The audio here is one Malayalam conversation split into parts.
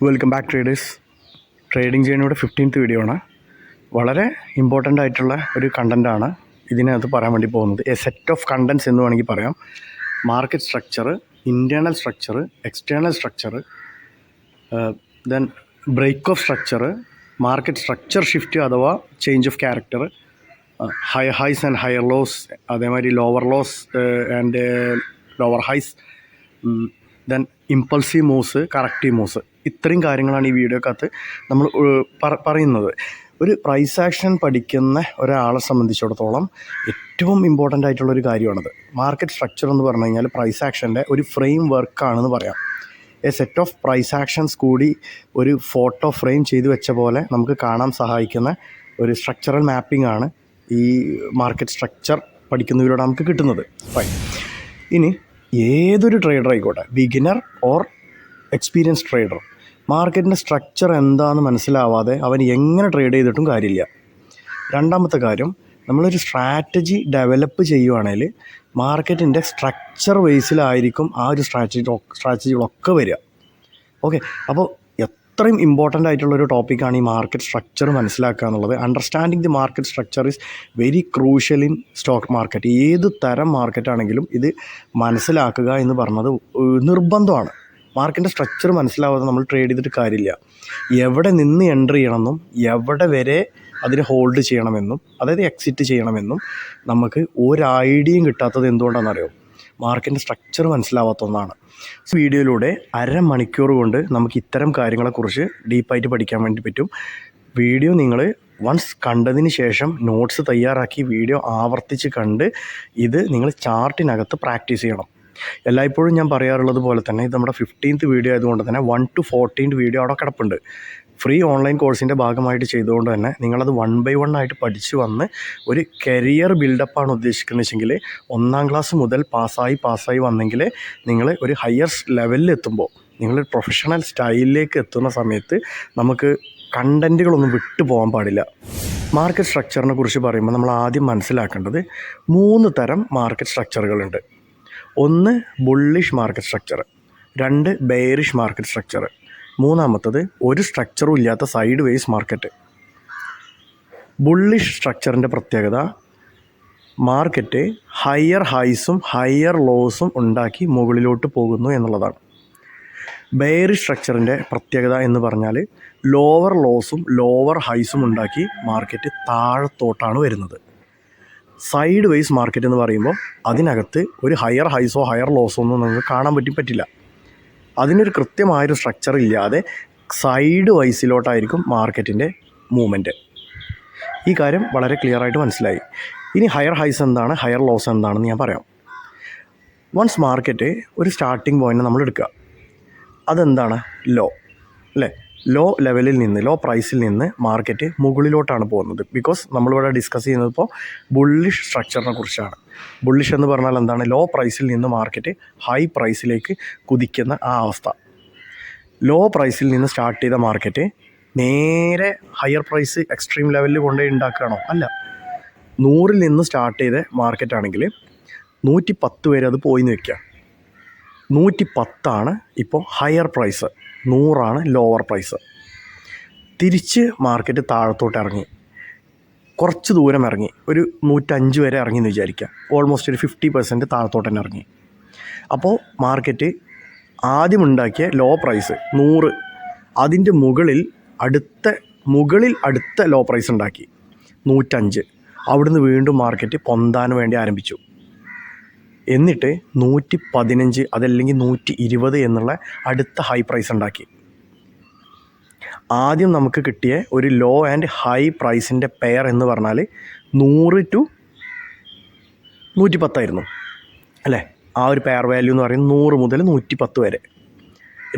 Welcome back traders. ട്രേഡിംഗ് ജേണിയുടെ 15th വീഡിയോ ആണ്. വളരെ ഇമ്പോർട്ടൻ്റ് ആയിട്ടുള്ള ഒരു കണ്ടൻറ്റാണ് ഇതിനകത്ത് പറയാൻ വേണ്ടി പോകുന്നത്. എ സെറ്റ് ഓഫ് കണ്ടൻറ്റ്സ് എന്ന് വേണമെങ്കിൽ പറയാം. Market structure, internal structure, external structure, then break of structure, market structure shift അഥവാ change of character, higher highs and higher lows, അതേമാതിരി lower lows and lower highs, then impulsive moves, corrective moves. ഇത്രയും കാര്യങ്ങളാണ് ഈ വീഡിയോക്കകത്ത് നമ്മൾ പറയുന്നത്. ഒരു പ്രൈസ് ആക്ഷൻ പഠിക്കുന്ന ഒരാളെ സംബന്ധിച്ചിടത്തോളം ഏറ്റവും ഇമ്പോർട്ടൻ്റ് ആയിട്ടുള്ളൊരു കാര്യമാണത്. മാർക്കറ്റ് സ്ട്രക്ചർ എന്ന് പറഞ്ഞു കഴിഞ്ഞാൽ പ്രൈസ് ആക്ഷൻ്റെ ഒരു ഫ്രെയിം വർക്കാണെന്ന് പറയാം. A set of price actions കൂടി ഒരു ഫോട്ടോ ഫ്രെയിം ചെയ്ത് വെച്ച പോലെ നമുക്ക് കാണാൻ സഹായിക്കുന്ന ഒരു സ്ട്രക്ചറൽ മാപ്പിംഗ് ആണ് ഈ മാർക്കറ്റ് സ്ട്രക്ചർ പഠിക്കുന്നതിലൂടെ നമുക്ക് കിട്ടുന്നത്. ഫൈൻ. ഇനി ഏതൊരു ട്രേഡർ ആയിക്കോട്ടെ, ബിഗിനർ ഓർ എക്സ്പീരിയൻസ് ട്രേഡർ, മാർക്കറ്റിൻ്റെ സ്ട്രക്ചർ എന്താണെന്ന് മനസ്സിലാവാതെ അവൻ എങ്ങനെ ട്രേഡ് ചെയ്തിട്ടും കാര്യമില്ല. രണ്ടാമത്തെ കാര്യം, നമ്മളൊരു സ്ട്രാറ്റജി ഡെവലപ്പ് ചെയ്യുവാണെങ്കിൽ മാർക്കറ്റിൻ്റെ സ്ട്രക്ചർ ബേസിലായിരിക്കും ആ ഒരു സ്ട്രാറ്റജികളൊക്കെ വരിക. ഓക്കെ, അപ്പോൾ അത്രയും ഇമ്പോർട്ടൻ്റ് ആയിട്ടുള്ളൊരു ടോപ്പിക്കാണ് ഈ മാർക്കറ്റ് സ്ട്രക്ചർ മനസ്സിലാക്കുക എന്നുള്ളത്. Understanding the market structure is very crucial in stock market. ഏത് തരം മാർക്കറ്റാണെങ്കിലും ഇത് മനസ്സിലാക്കുക എന്ന് പറഞ്ഞത് നിർബന്ധമാണ്. മാർക്കറ്റിൻ്റെ സ്ട്രക്ചർ മനസ്സിലാവാതെ നമ്മൾ ട്രേഡ് ചെയ്തിട്ട് കാര്യമില്ല. എവിടെ നിന്ന് എൻട്രി ചെയ്യണമെന്നും എവിടെ വരെ അതിനെ ഹോൾഡ് ചെയ്യണമെന്നും അതായത് എക്സിറ്റ് ചെയ്യണമെന്നും നമുക്ക് ഒരു ഐഡിയയും കിട്ടാത്തത് എന്തുകൊണ്ടാണെന്നറിയോ? മാർക്കറ്റിൻ്റെ സ്ട്രക്ചർ മനസ്സിലാവാത്ത ഒന്നാണ്. വീഡിയോയിലൂടെ അരമണിക്കൂർ കൊണ്ട് നമുക്ക് ഇത്തരം കാര്യങ്ങളെക്കുറിച്ച് ഡീപ്പായിട്ട് പഠിക്കാൻ വേണ്ടി പറ്റും. വീഡിയോ നിങ്ങൾ വൺസ് കണ്ടതിന് ശേഷം നോട്ട്സ് തയ്യാറാക്കി വീഡിയോ ആവർത്തിച്ച് കണ്ട് ഇത് നിങ്ങൾ ചാർട്ടിനകത്ത് പ്രാക്ടീസ് ചെയ്യണം. എല്ലായ്പ്പോഴും ഞാൻ പറയാറുള്ളത് പോലെ തന്നെ ഇത് നമ്മുടെ 15th വീഡിയോ ആയതുകൊണ്ട് തന്നെ 1 to 14th വീഡിയോ അവിടെ കിടപ്പുണ്ട്. ഫ്രീ ഓൺലൈൻ കോഴ്സിൻ്റെ ഭാഗമായിട്ട് ചെയ്തുകൊണ്ട് തന്നെ നിങ്ങളത് 1 by 1 ആയിട്ട് പഠിച്ചു വന്ന് ഒരു കരിയർ ബിൽഡപ്പാണ് ഉദ്ദേശിക്കുന്നത് വെച്ചെങ്കിൽ 1ാം ക്ലാസ് മുതൽ പാസ്സായി വന്നെങ്കിൽ നിങ്ങൾ ഒരു ഹയർ ലെവലിൽ എത്തുമ്പോൾ, നിങ്ങളൊരു പ്രൊഫഷണൽ സ്റ്റൈലിലേക്ക് എത്തുന്ന സമയത്ത് നമുക്ക് കണ്ടൻറ്റുകളൊന്നും വിട്ടു പോകാൻ പാടില്ല. മാർക്കറ്റ് സ്ട്രക്ചറിനെ കുറിച്ച് പറയുമ്പോൾ നമ്മൾ ആദ്യം മനസ്സിലാക്കേണ്ടത് 3 തരം മാർക്കറ്റ് സ്ട്രക്ചറുകളുണ്ട്. 1 bullish market structure, 2 bearish market structure, 3ാമത്തത് ഒരു സ്ട്രക്ചറും ഇല്ലാത്ത സൈഡ് വേസ് മാർക്കറ്റ്. ബുള്ളിഷ് സ്ട്രക്ചറിൻ്റെ പ്രത്യേകത മാർക്കറ്റ് ഹയർ ഹൈസും ഹയർ ലോസും ഉണ്ടാക്കി മുകളിലോട്ട് പോകുന്നു എന്നുള്ളതാണ്. ബെയറിഷ് സ്ട്രക്ചറിൻ്റെ പ്രത്യേകത എന്ന് പറഞ്ഞാൽ ലോവർ ലോസും ലോവർ ഹൈസും ഉണ്ടാക്കി മാർക്കറ്റ് താഴത്തോട്ടാണ് വരുന്നത്. സൈഡ് വേസ് മാർക്കറ്റ് എന്ന് പറയുമ്പോൾ അതിനകത്ത് ഒരു ഹയർ ഹൈസോ ഹയർ ലോസോ ഒന്നും നമുക്ക് കാണാൻ പറ്റില്ല. അതിനൊരു കൃത്യമായൊരു സ്ട്രക്ചർ ഇല്ലാതെ സൈഡ് വൈസിലോട്ടായിരിക്കും മാർക്കറ്റിൻ്റെ മൂവ്മെൻറ്റ്. ഈ കാര്യം വളരെ ക്ലിയറായിട്ട് മനസ്സിലായി. ഇനി ഹയർ ഹൈസ് എന്താണ്, ഹയർ ലോസ് എന്താണെന്ന് ഞാൻ പറയാം. വൺസ് മാർക്കറ്റ് ഒരു സ്റ്റാർട്ടിംഗ് പോയിൻ്റ് നമ്മൾ എടുക്കുക, അതെന്താണ്? ലോ അല്ലേ? ലോ ലെവലിൽ നിന്ന്, ലോ പ്രൈസിൽ നിന്ന് മാർക്കറ്റ് മുകളിലോട്ടാണ് പോകുന്നത്. ബിക്കോസ് നമ്മളിവിടെ ഡിസ്കസ് ചെയ്യുന്നത് ഇപ്പോൾ ബുള്ളിഷ് സ്ട്രക്ചറിനെ കുറിച്ചാണ്. ബുള്ളിഷ് എന്ന് പറഞ്ഞാൽ എന്താണ്? ലോ പ്രൈസിൽ നിന്ന് മാർക്കറ്റ് ഹൈ പ്രൈസിലേക്ക് കുതിക്കുന്ന ആ അവസ്ഥ. ലോ പ്രൈസിൽ നിന്ന് സ്റ്റാർട്ട് ചെയ്ത മാർക്കറ്റ് നേരെ ഹയർ പ്രൈസ് എക്സ്ട്രീം ലെവലിൽ കൊണ്ടുപോയി ഉണ്ടാക്കുകയാണോ? അല്ല. 100ൽ നിന്ന് സ്റ്റാർട്ട് ചെയ്ത മാർക്കറ്റാണെങ്കിൽ 110 വരെ അത് പോയി വയ്ക്കുക. 110 ഇപ്പോൾ ഹയർ പ്രൈസ്, 100 ലോവർ പ്രൈസ്. തിരിച്ച് മാർക്കറ്റ് താഴത്തോട്ട് ഇറങ്ങി, കുറച്ച് ദൂരം ഇറങ്ങി, ഒരു 105 വരെ ഇറങ്ങി എന്ന് വിചാരിക്കുക. ഓൾമോസ്റ്റ് ഒരു 50% താഴത്തോട്ട് തന്നെ ഇറങ്ങി. അപ്പോൾ മാർക്കറ്റ് ആദ്യം ഉണ്ടാക്കിയ ലോ പ്രൈസ് 100, അതിൻ്റെ മുകളിൽ അടുത്ത ലോ പ്രൈസ് ഉണ്ടാക്കി 105. അവിടുന്ന് വീണ്ടും മാർക്കറ്റ് പൊന്താൻ വേണ്ടി ആരംഭിച്ചു. എന്നിട്ട് 115 അതല്ലെങ്കിൽ 120 എന്നുള്ള അടുത്ത ഹൈ പ്രൈസ് ഉണ്ടാക്കി. ആദ്യം നമുക്ക് കിട്ടിയ ഒരു ലോ ആൻഡ് ഹൈ പ്രൈസിൻ്റെ പെയർ എന്ന് പറഞ്ഞാൽ 100 to 110 അല്ലേ? ആ ഒരു പെയർ വാല്യൂ എന്ന് പറയുന്നത് 100 മുതൽ 110 വരെ.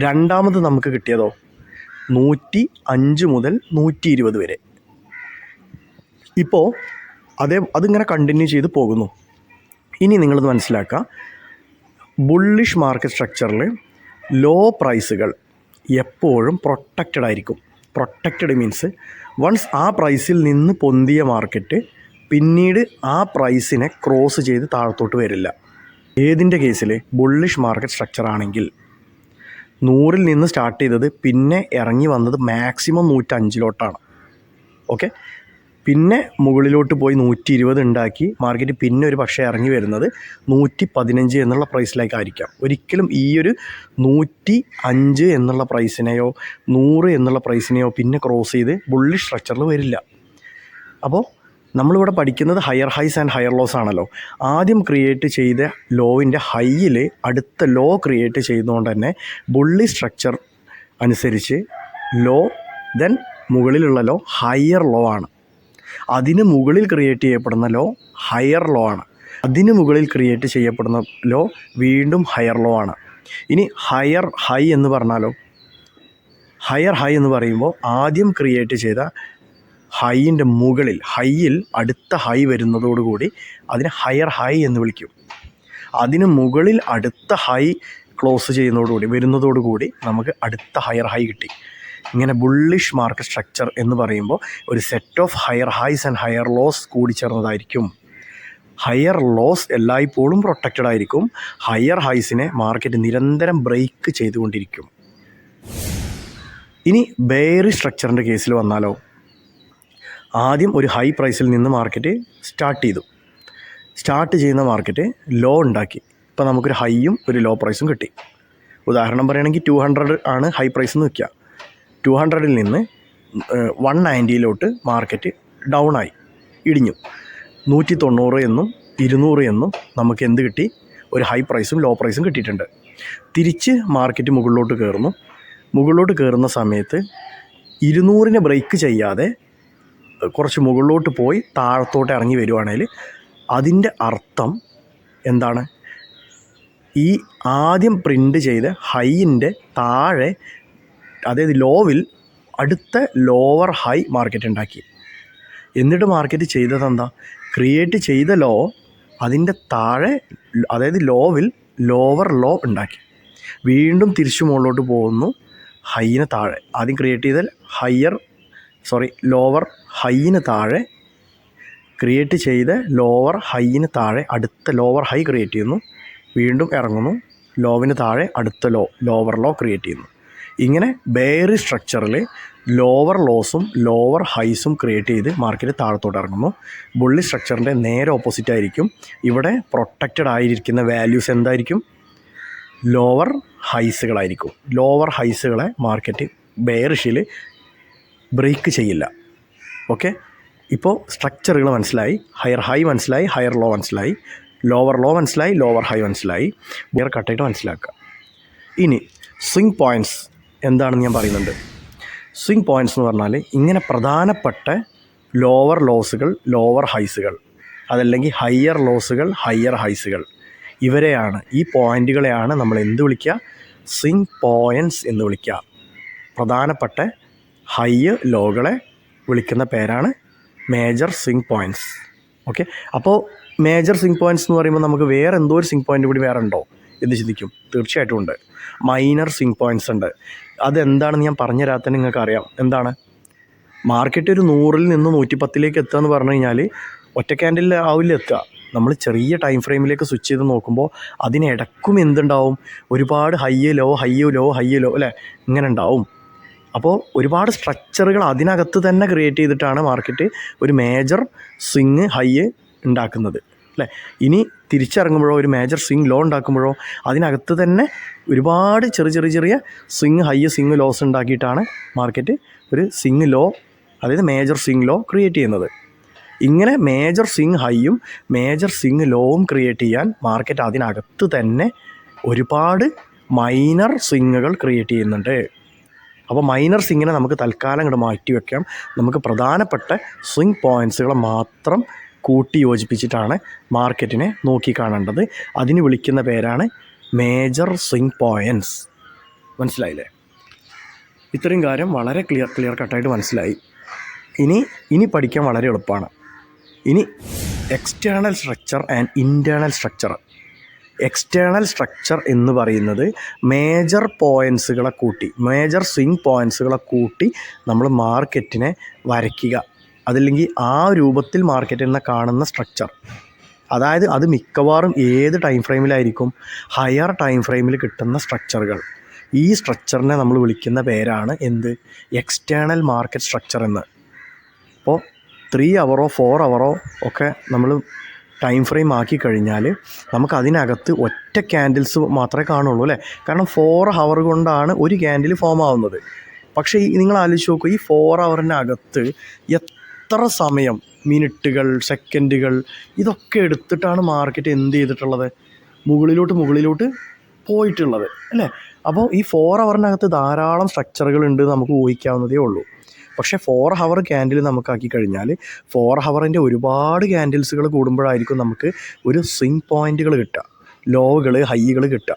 രണ്ടാമത് നമുക്ക് കിട്ടിയതോ 105 മുതൽ 120 വരെ. ഇപ്പോൾ അതിങ്ങനെ കണ്ടിന്യൂ ചെയ്ത് പോകുന്നു. ഇനി നിങ്ങളത് മനസ്സിലാക്കുക, ബുള്ളിഷ് മാർക്കറ്റ് സ്ട്രക്ചറിൽ ലോ പ്രൈസുകൾ എപ്പോഴും പ്രൊട്ടക്റ്റഡ് ആയിരിക്കും. പ്രൊട്ടക്റ്റഡ് മീൻസ് വൺസ് ആ പ്രൈസിൽ നിന്ന് പൊന്തിയ മാർക്കറ്റ് പിന്നീട് ആ പ്രൈസിനെ ക്രോസ് ചെയ്ത് താഴത്തോട്ട് വരില്ല. ഏതിൻ്റെ കേസിൽ? ബുള്ളിഷ് മാർക്കറ്റ് സ്ട്രക്ചർ ആണെങ്കിൽ. 100-ൽ നിന്ന് സ്റ്റാർട്ട് ചെയ്തത് പിന്നെ ഇറങ്ങി വന്നത് മാക്സിമം 105-ലോട്ടാണ്. ഓക്കെ, പിന്നെ മുകളിലോട്ട് പോയി 120 ഉണ്ടാക്കി മാർക്കറ്റ് പിന്നെ ഒരു പക്ഷേ ഇറങ്ങി വരുന്നത് 115 എന്നുള്ള പ്രൈസിലേക്കായിരിക്കാം. ഒരിക്കലും ഈ ഒരു 105 എന്നുള്ള പ്രൈസിനെയോ 100 എന്നുള്ള പ്രൈസിനെയോ പിന്നെ ക്രോസ് ചെയ്ത് ബുള്ളിഷ് സ്ട്രക്ചറിൽ വരില്ല. അപ്പോൾ നമ്മളിവിടെ പഠിക്കുന്നത് higher highs and higher loss ആണല്ലോ. ആദ്യം ക്രിയേറ്റ് ചെയ്ത ലോവിൻ്റെ ഹൈയിൽ അടുത്ത ലോ ക്രിയേറ്റ് ചെയ്യുന്നതുകൊണ്ട് തന്നെ ബുള്ളി സ്ട്രക്ചർ അനുസരിച്ച് ലോ ദെൻ മുകളിലുള്ള ലോ ഹയർ ലോ ആണ്. അതിന് മുകളിൽ ക്രിയേറ്റ് ചെയ്യപ്പെടുന്ന ലോ ഹയർ ലോ ആണ്. അതിന് മുകളിൽ ക്രിയേറ്റ് ചെയ്യപ്പെടുന്ന ലോ വീണ്ടും ഹയർ ലോ ആണ്. ഇനി ഹയർ ഹൈ എന്ന് പറഞ്ഞാലോ, ഹയർ ഹൈ എന്ന് പറയുമ്പോൾ ആദ്യം ക്രിയേറ്റ് ചെയ്ത ഹൈയിൻ്റെ മുകളിൽ ഹൈയിൽ അടുത്ത ഹൈ വരുന്നതോടുകൂടി അതിനെ ഹയർ ഹൈ എന്ന് വിളിക്കും. അതിന് മുകളിൽ അടുത്ത ഹൈ ക്ലോസ് ചെയ്യുന്നതോടുകൂടി വരുന്നതോടുകൂടി നമുക്ക് അടുത്ത ഹയർ ഹൈ കിട്ടി. ഇങ്ങനെ ബുള്ളിഷ് മാർക്കറ്റ് സ്ട്രക്ചർ എന്ന് പറയുമ്പോൾ ഒരു set of higher highs and higher lows കൂടിച്ചേർന്നതായിരിക്കും. ഹയർ ലോസ് എല്ലായ്പ്പോഴും പ്രൊട്ടക്റ്റഡ് ആയിരിക്കും. ഹയർ ഹൈസിനെ മാർക്കറ്റ് നിരന്തരം ബ്രേക്ക് ചെയ്തുകൊണ്ടിരിക്കും. ഇനി ബെയറിഷ് സ്ട്രക്ചറിൻ്റെ കേസിൽ വന്നാലോ, ആദ്യം ഒരു ഹൈ പ്രൈസിൽ നിന്ന് മാർക്കറ്റ് സ്റ്റാർട്ട് ചെയ്യുന്ന മാർക്കറ്റ് ലോ ഉണ്ടാക്കി. ഇപ്പോൾ നമുക്കൊരു ഹൈയും ഒരു ലോ പ്രൈസും കിട്ടി. ഉദാഹരണം പറയുകയാണെങ്കിൽ 200 ആണ് ഹൈ പ്രൈസ് എന്ന് വയ്ക്കുക. 200-ൽ നിന്ന് 190-ലോട്ട് മാർക്കറ്റ് ഡൗൺ ആയി, ഇടിഞ്ഞു. 190 എന്നും 200 എന്നും നമുക്ക് എന്ത് കിട്ടി? ഒരു ഹൈ പ്രൈസും ലോ പ്രൈസും കിട്ടിയിട്ടുണ്ട്. തിരിച്ച് മാർക്കറ്റ് മുകളിലോട്ട് കയറുന്ന സമയത്ത് 200-നെ ബ്രേക്ക് ചെയ്യാതെ കുറച്ച് മുകളിലോട്ട് പോയി താഴത്തോട്ട് ഇറങ്ങി വരുവാണെങ്കിൽ അതിൻ്റെ അർത്ഥം എന്താണ്? ഈ ആദ്യം പ്രിൻ്റ് ചെയ്ത ഹൈയിൻ്റെ താഴെ, അതായത് ലോവിൽ അടുത്ത ലോവർ ഹൈ മാർക്കറ്റ് ഉണ്ടാക്കി. എന്നിട്ട് മാർക്കറ്റ് ചെയ്തത് എന്താ? ക്രിയേറ്റ് ചെയ്ത ലോ അതിൻ്റെ താഴെ, അതായത് ലോവിൽ ലോവർ ലോ ഉണ്ടാക്കി. വീണ്ടും തിരിച്ചു മുകളിലോട്ട് പോകുന്നു ഹൈയിന് താഴെ. ആദ്യം ക്രിയേറ്റ് ചെയ്ത ലോവർ ഹൈയിന് താഴെ ക്രിയേറ്റ് ചെയ്ത് ലോവർ ഹൈയിന് താഴെ അടുത്ത ലോവർ ഹൈ ക്രിയേറ്റ് ചെയ്യുന്നു. വീണ്ടും ഇറങ്ങുന്നു, ലോവിന് താഴെ അടുത്ത ലോവർ ലോ ക്രിയേറ്റ് ചെയ്യുന്നു. ഇങ്ങനെ ബെയറിഷ് സ്ട്രക്ചറിൽ ലോവർ ലോസും ലോവർ ഹൈസും ക്രിയേറ്റ് ചെയ്ത് മാർക്കറ്റ് താഴത്തോട്ട് ഇറങ്ങുന്നു. ബുള്ളി സ്ട്രക്ചറിൻ്റെ നേരെ ഓപ്പോസിറ്റ് ആയിരിക്കും. ഇവിടെ പ്രൊട്ടക്റ്റഡ് ആയിരിക്കുന്ന വാല്യൂസ് എന്തായിരിക്കും? ലോവർ ഹൈസുകളായിരിക്കും. ലോവർ ഹൈസുകളെ മാർക്കറ്റ് ബെയറിഷിൽ ബ്രേക്ക് ചെയ്യില്ല. ഓക്കെ, ഇപ്പോൾ സ്ട്രക്ചറുകൾ മനസ്സിലായി. ഹയർ ഹൈ മനസ്സിലായി, ഹയർ ലോ മനസ്സിലായി, ലോവർ ലോ മനസ്സിലായി, ലോവർ ഹൈ മനസ്സിലായി. ബെയർ കട്ടായിട്ട് മനസ്സിലാക്കുക. ഇനി സ്വിംഗ് പോയിൻറ്റ്സ് എന്താണെന്ന് ഞാൻ പറയുന്നുണ്ട്. സ്വിംഗ് പോയിൻറ്റ്സ് എന്ന് പറഞ്ഞാൽ ഇങ്ങനെ പ്രധാനപ്പെട്ട ലോവർ ലോസുകൾ, ലോവർ ഹൈസുകൾ, അതല്ലെങ്കിൽ ഹയർ ലോസുകൾ, ഹയർ ഹൈസുകൾ, ഈ പോയിൻറ്റുകളെയാണ് നമ്മൾ എന്ത് വിളിക്കുക? സ്വിംഗ് പോയിൻറ്റ്സ് എന്ന് വിളിക്കുക. പ്രധാനപ്പെട്ട ഹൈ ലോകളെ വിളിക്കുന്ന പേരാണ് മേജർ സ്വിംഗ് പോയിൻറ്റ്സ്. ഓക്കെ, അപ്പോൾ മേജർ സ്വിംഗ് പോയിൻറ്റ്സ് എന്ന് പറയുമ്പോൾ നമുക്ക് വേറെ എന്തോ ഒരു സ്വിംഗ് പോയിൻ്റ് കൂടി വേറെ ഉണ്ടോ എന്ന് ചിന്തിക്കും. തീർച്ചയായിട്ടും ഉണ്ട്. മൈനർ സ്വിംഗ് പോയിൻറ്റ്സ് ഉണ്ട്. അതെന്താണെന്ന് ഞാൻ പറഞ്ഞു തരാത്തന്നെ നിങ്ങൾക്ക് അറിയാം. എന്താണ്? മാർക്കറ്റ് ഒരു 100-ൽ നിന്ന് 110-ലേക്ക് എത്തുക എന്ന് പറഞ്ഞു കഴിഞ്ഞാൽ ഒറ്റ ക്യാൻഡിൽ ആവില്ല എത്തുക. നമ്മൾ ചെറിയ ടൈം ഫ്രെയിമിലേക്ക് സ്വിച്ച് ചെയ്ത് നോക്കുമ്പോൾ അതിനിടക്കും എന്തുണ്ടാവും? ഒരുപാട് ഹൈ ലോ അല്ലേ, ഇങ്ങനെ ഉണ്ടാവും. അപ്പോൾ ഒരുപാട് സ്ട്രക്ചറുകൾ അതിനകത്ത് തന്നെ ക്രിയേറ്റ് ചെയ്തിട്ടാണ് മാർക്കറ്റ് ഒരു മേജർ സ്വിങ് ഹൈ ഉണ്ടാക്കുന്നത്, അല്ലേ. ഇനി തിരിച്ചിറങ്ങുമ്പോഴോ ഒരു മേജർ സ്വിങ് ലോ ഉണ്ടാക്കുമ്പോഴോ അതിനകത്ത് തന്നെ ഒരുപാട് ചെറിയ സ്വിങ് ഹൈ, സ്വിങ് ലോസ് ഉണ്ടാക്കിയിട്ടാണ് മാർക്കറ്റ് ഒരു സ്വിങ് ലോ, അതായത് മേജർ സ്വിങ് ലോ ക്രിയേറ്റ് ചെയ്യുന്നത്. ഇങ്ങനെ മേജർ സ്വിങ് ഹൈയും മേജർ സ്വിങ് ലോവും ക്രിയേറ്റ് ചെയ്യാൻ മാർക്കറ്റ് അതിനകത്ത് തന്നെ ഒരുപാട് മൈനർ സ്വിങ്ങുകൾ ക്രിയേറ്റ് ചെയ്യുന്നുണ്ട്. അപ്പോൾ മൈനർ സ്വിങ്ങിനെ നമുക്ക് തൽക്കാലം ഇങ്ങോട്ട് മാറ്റി വയ്ക്കാം. നമുക്ക് പ്രധാനപ്പെട്ട സ്വിങ് പോയിൻറ്റ്സുകളെ മാത്രം കൂട്ടി യോജിപ്പിച്ചിട്ടാണ് മാർക്കറ്റിനെ നോക്കിക്കാണേണ്ടത്. അതിന് വിളിക്കുന്ന പേരാണ് മേജർ സ്വിങ് പോയിൻറ്റ്സ്. മനസ്സിലായില്ലേ? ഇത്രയും കാര്യം വളരെ ക്ലിയർ കട്ടായിട്ട് മനസ്സിലായി. ഇനി പഠിക്കാൻ വളരെ എളുപ്പമാണ്. ഇനി external structure and internal structure. External structure എന്ന് പറയുന്നത് മേജർ പോയിൻറ്റ്സുകളെ കൂട്ടി, മേജർ സ്വിങ് പോയിൻറ്റ്സുകളെ കൂട്ടി നമ്മൾ മാർക്കറ്റിനെ വരയ്ക്കുക. അതല്ലെങ്കിൽ ആ രൂപത്തിൽ മാർക്കറ്റിനെ കാണുന്ന സ്ട്രക്ചർ. അതായത് അത് മിക്കവാറും ഏത് ടൈം ഫ്രെയിമിലായിരിക്കും? ഹയർ ടൈം ഫ്രെയിമിൽ കിട്ടുന്ന സ്ട്രക്ചറുകൾ. ഈ സ്ട്രക്ചറിനെ നമ്മൾ വിളിക്കുന്ന പേരാണ് എന്ത്? എക്സ്റ്റേണൽ മാർക്കറ്റ് സ്ട്രക്ചർ എന്ന്. അപ്പോൾ 3 അവറോ 4 അവറോ ഒക്കെ നമ്മൾ ടൈം ഫ്രെയിം ആക്കി കഴിഞ്ഞാൽ നമുക്ക് അതിനകത്ത് ഒറ്റ ക്യാൻഡിൽസ് മാത്രമേ കാണുള്ളൂ അല്ലേ? കാരണം 4 അവർ കൊണ്ടാണ് ഒരു ക്യാൻഡിൽ ഫോം ആവുന്നത്. പക്ഷേ നിങ്ങൾ ആലോചിച്ച് നോക്കൂ, ഈ 4 അവറിനകത്ത് എത്ര സമയം, മിനിറ്റുകൾ, സെക്കൻഡുകൾ ഇതൊക്കെ എടുത്തിട്ടാണ് മാർക്കറ്റ് എന്ത് ചെയ്തിട്ടുള്ളത്? മുകളിലോട്ട് പോയിട്ടുള്ളത് അല്ലേ? അപ്പോൾ ഈ 4 അവറിനകത്ത് ധാരാളം സ്ട്രക്ചറുകൾ ഉണ്ട് നമുക്ക് ഊഹിക്കാവുന്നതേ ഉള്ളൂ. പക്ഷേ 4 അവർ ക്യാൻഡിൽ നമുക്കാക്കി കഴിഞ്ഞാൽ 4 അവറിൻ്റെ ഒരുപാട് ക്യാൻഡിൽസുകൾ കൂടുമ്പോഴായിരിക്കും നമുക്ക് ഒരു സ്വിങ് പോയിൻറ്റുകൾ കിട്ടുക, ലോകൾ, ഹൈകൾ കിട്ടുക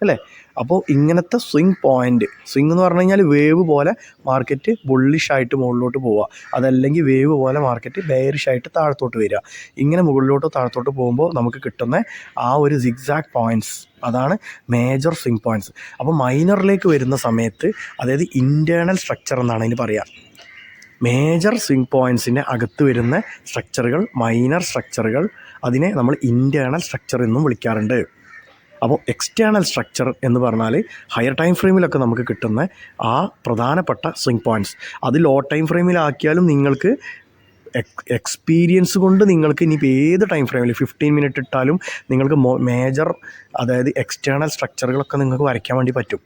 അല്ലേ? അപ്പോൾ ഇങ്ങനത്തെ സ്വിങ് എന്ന് പറഞ്ഞു കഴിഞ്ഞാൽ വേവ് പോലെ മാർക്കറ്റ് ബുള്ളിഷായിട്ട് മുകളിലോട്ട് പോവുക, അതല്ലെങ്കിൽ വേവ് പോലെ മാർക്കറ്റ് ബെയറിഷായിട്ട് താഴത്തോട്ട് വരിക. ഇങ്ങനെ മുകളിലോട്ട് താഴത്തോട്ട് പോകുമ്പോൾ നമുക്ക് കിട്ടുന്ന ആ ഒരു സിഗ്സാഗ് പോയിൻറ്റ്സ്, അതാണ് മേജർ സ്വിങ് പോയിൻറ്റ്സ്. അപ്പോൾ മൈനറിലേക്ക് വരുന്ന സമയത്ത്, അതായത് ഇൻറ്റേർണൽ സ്ട്രക്ചർ എന്നാണ് അതിന് പറയുക. മേജർ സ്വിങ് പോയിൻറ്റ്സിൻ്റെ അകത്ത് വരുന്ന സ്ട്രക്ചറുകൾ, മൈനർ സ്ട്രക്ചറുകൾ, അതിനെ നമ്മൾ ഇൻറ്റേർണൽ സ്ട്രക്ചർ എന്നും വിളിക്കാറുണ്ട്. അപ്പോൾ എക്സ്റ്റേണൽ സ്ട്രക്ചർ എന്ന് പറഞ്ഞാൽ ഹയർ ടൈം ഫ്രെയിമിലൊക്കെ നമുക്ക് കിട്ടുന്ന ആ പ്രധാനപ്പെട്ട സ്വിങ് പോയിൻറ്റ്സ്. അത് ലോ ടൈം ഫ്രെയിമിലാക്കിയാലും നിങ്ങൾക്ക് എക്സ്പീരിയൻസ് കൊണ്ട് നിങ്ങൾക്ക് ഇനിയിപ്പോൾ ഏത് ടൈം ഫ്രെയിമിൽ 15 മിനിറ്റ് ഇട്ടാലും നിങ്ങൾക്ക് മേജർ, അതായത് എക്സ്റ്റേണൽ സ്ട്രക്ചറുകളൊക്കെ നിങ്ങൾക്ക് വരയ്ക്കാൻ വേണ്ടി പറ്റും.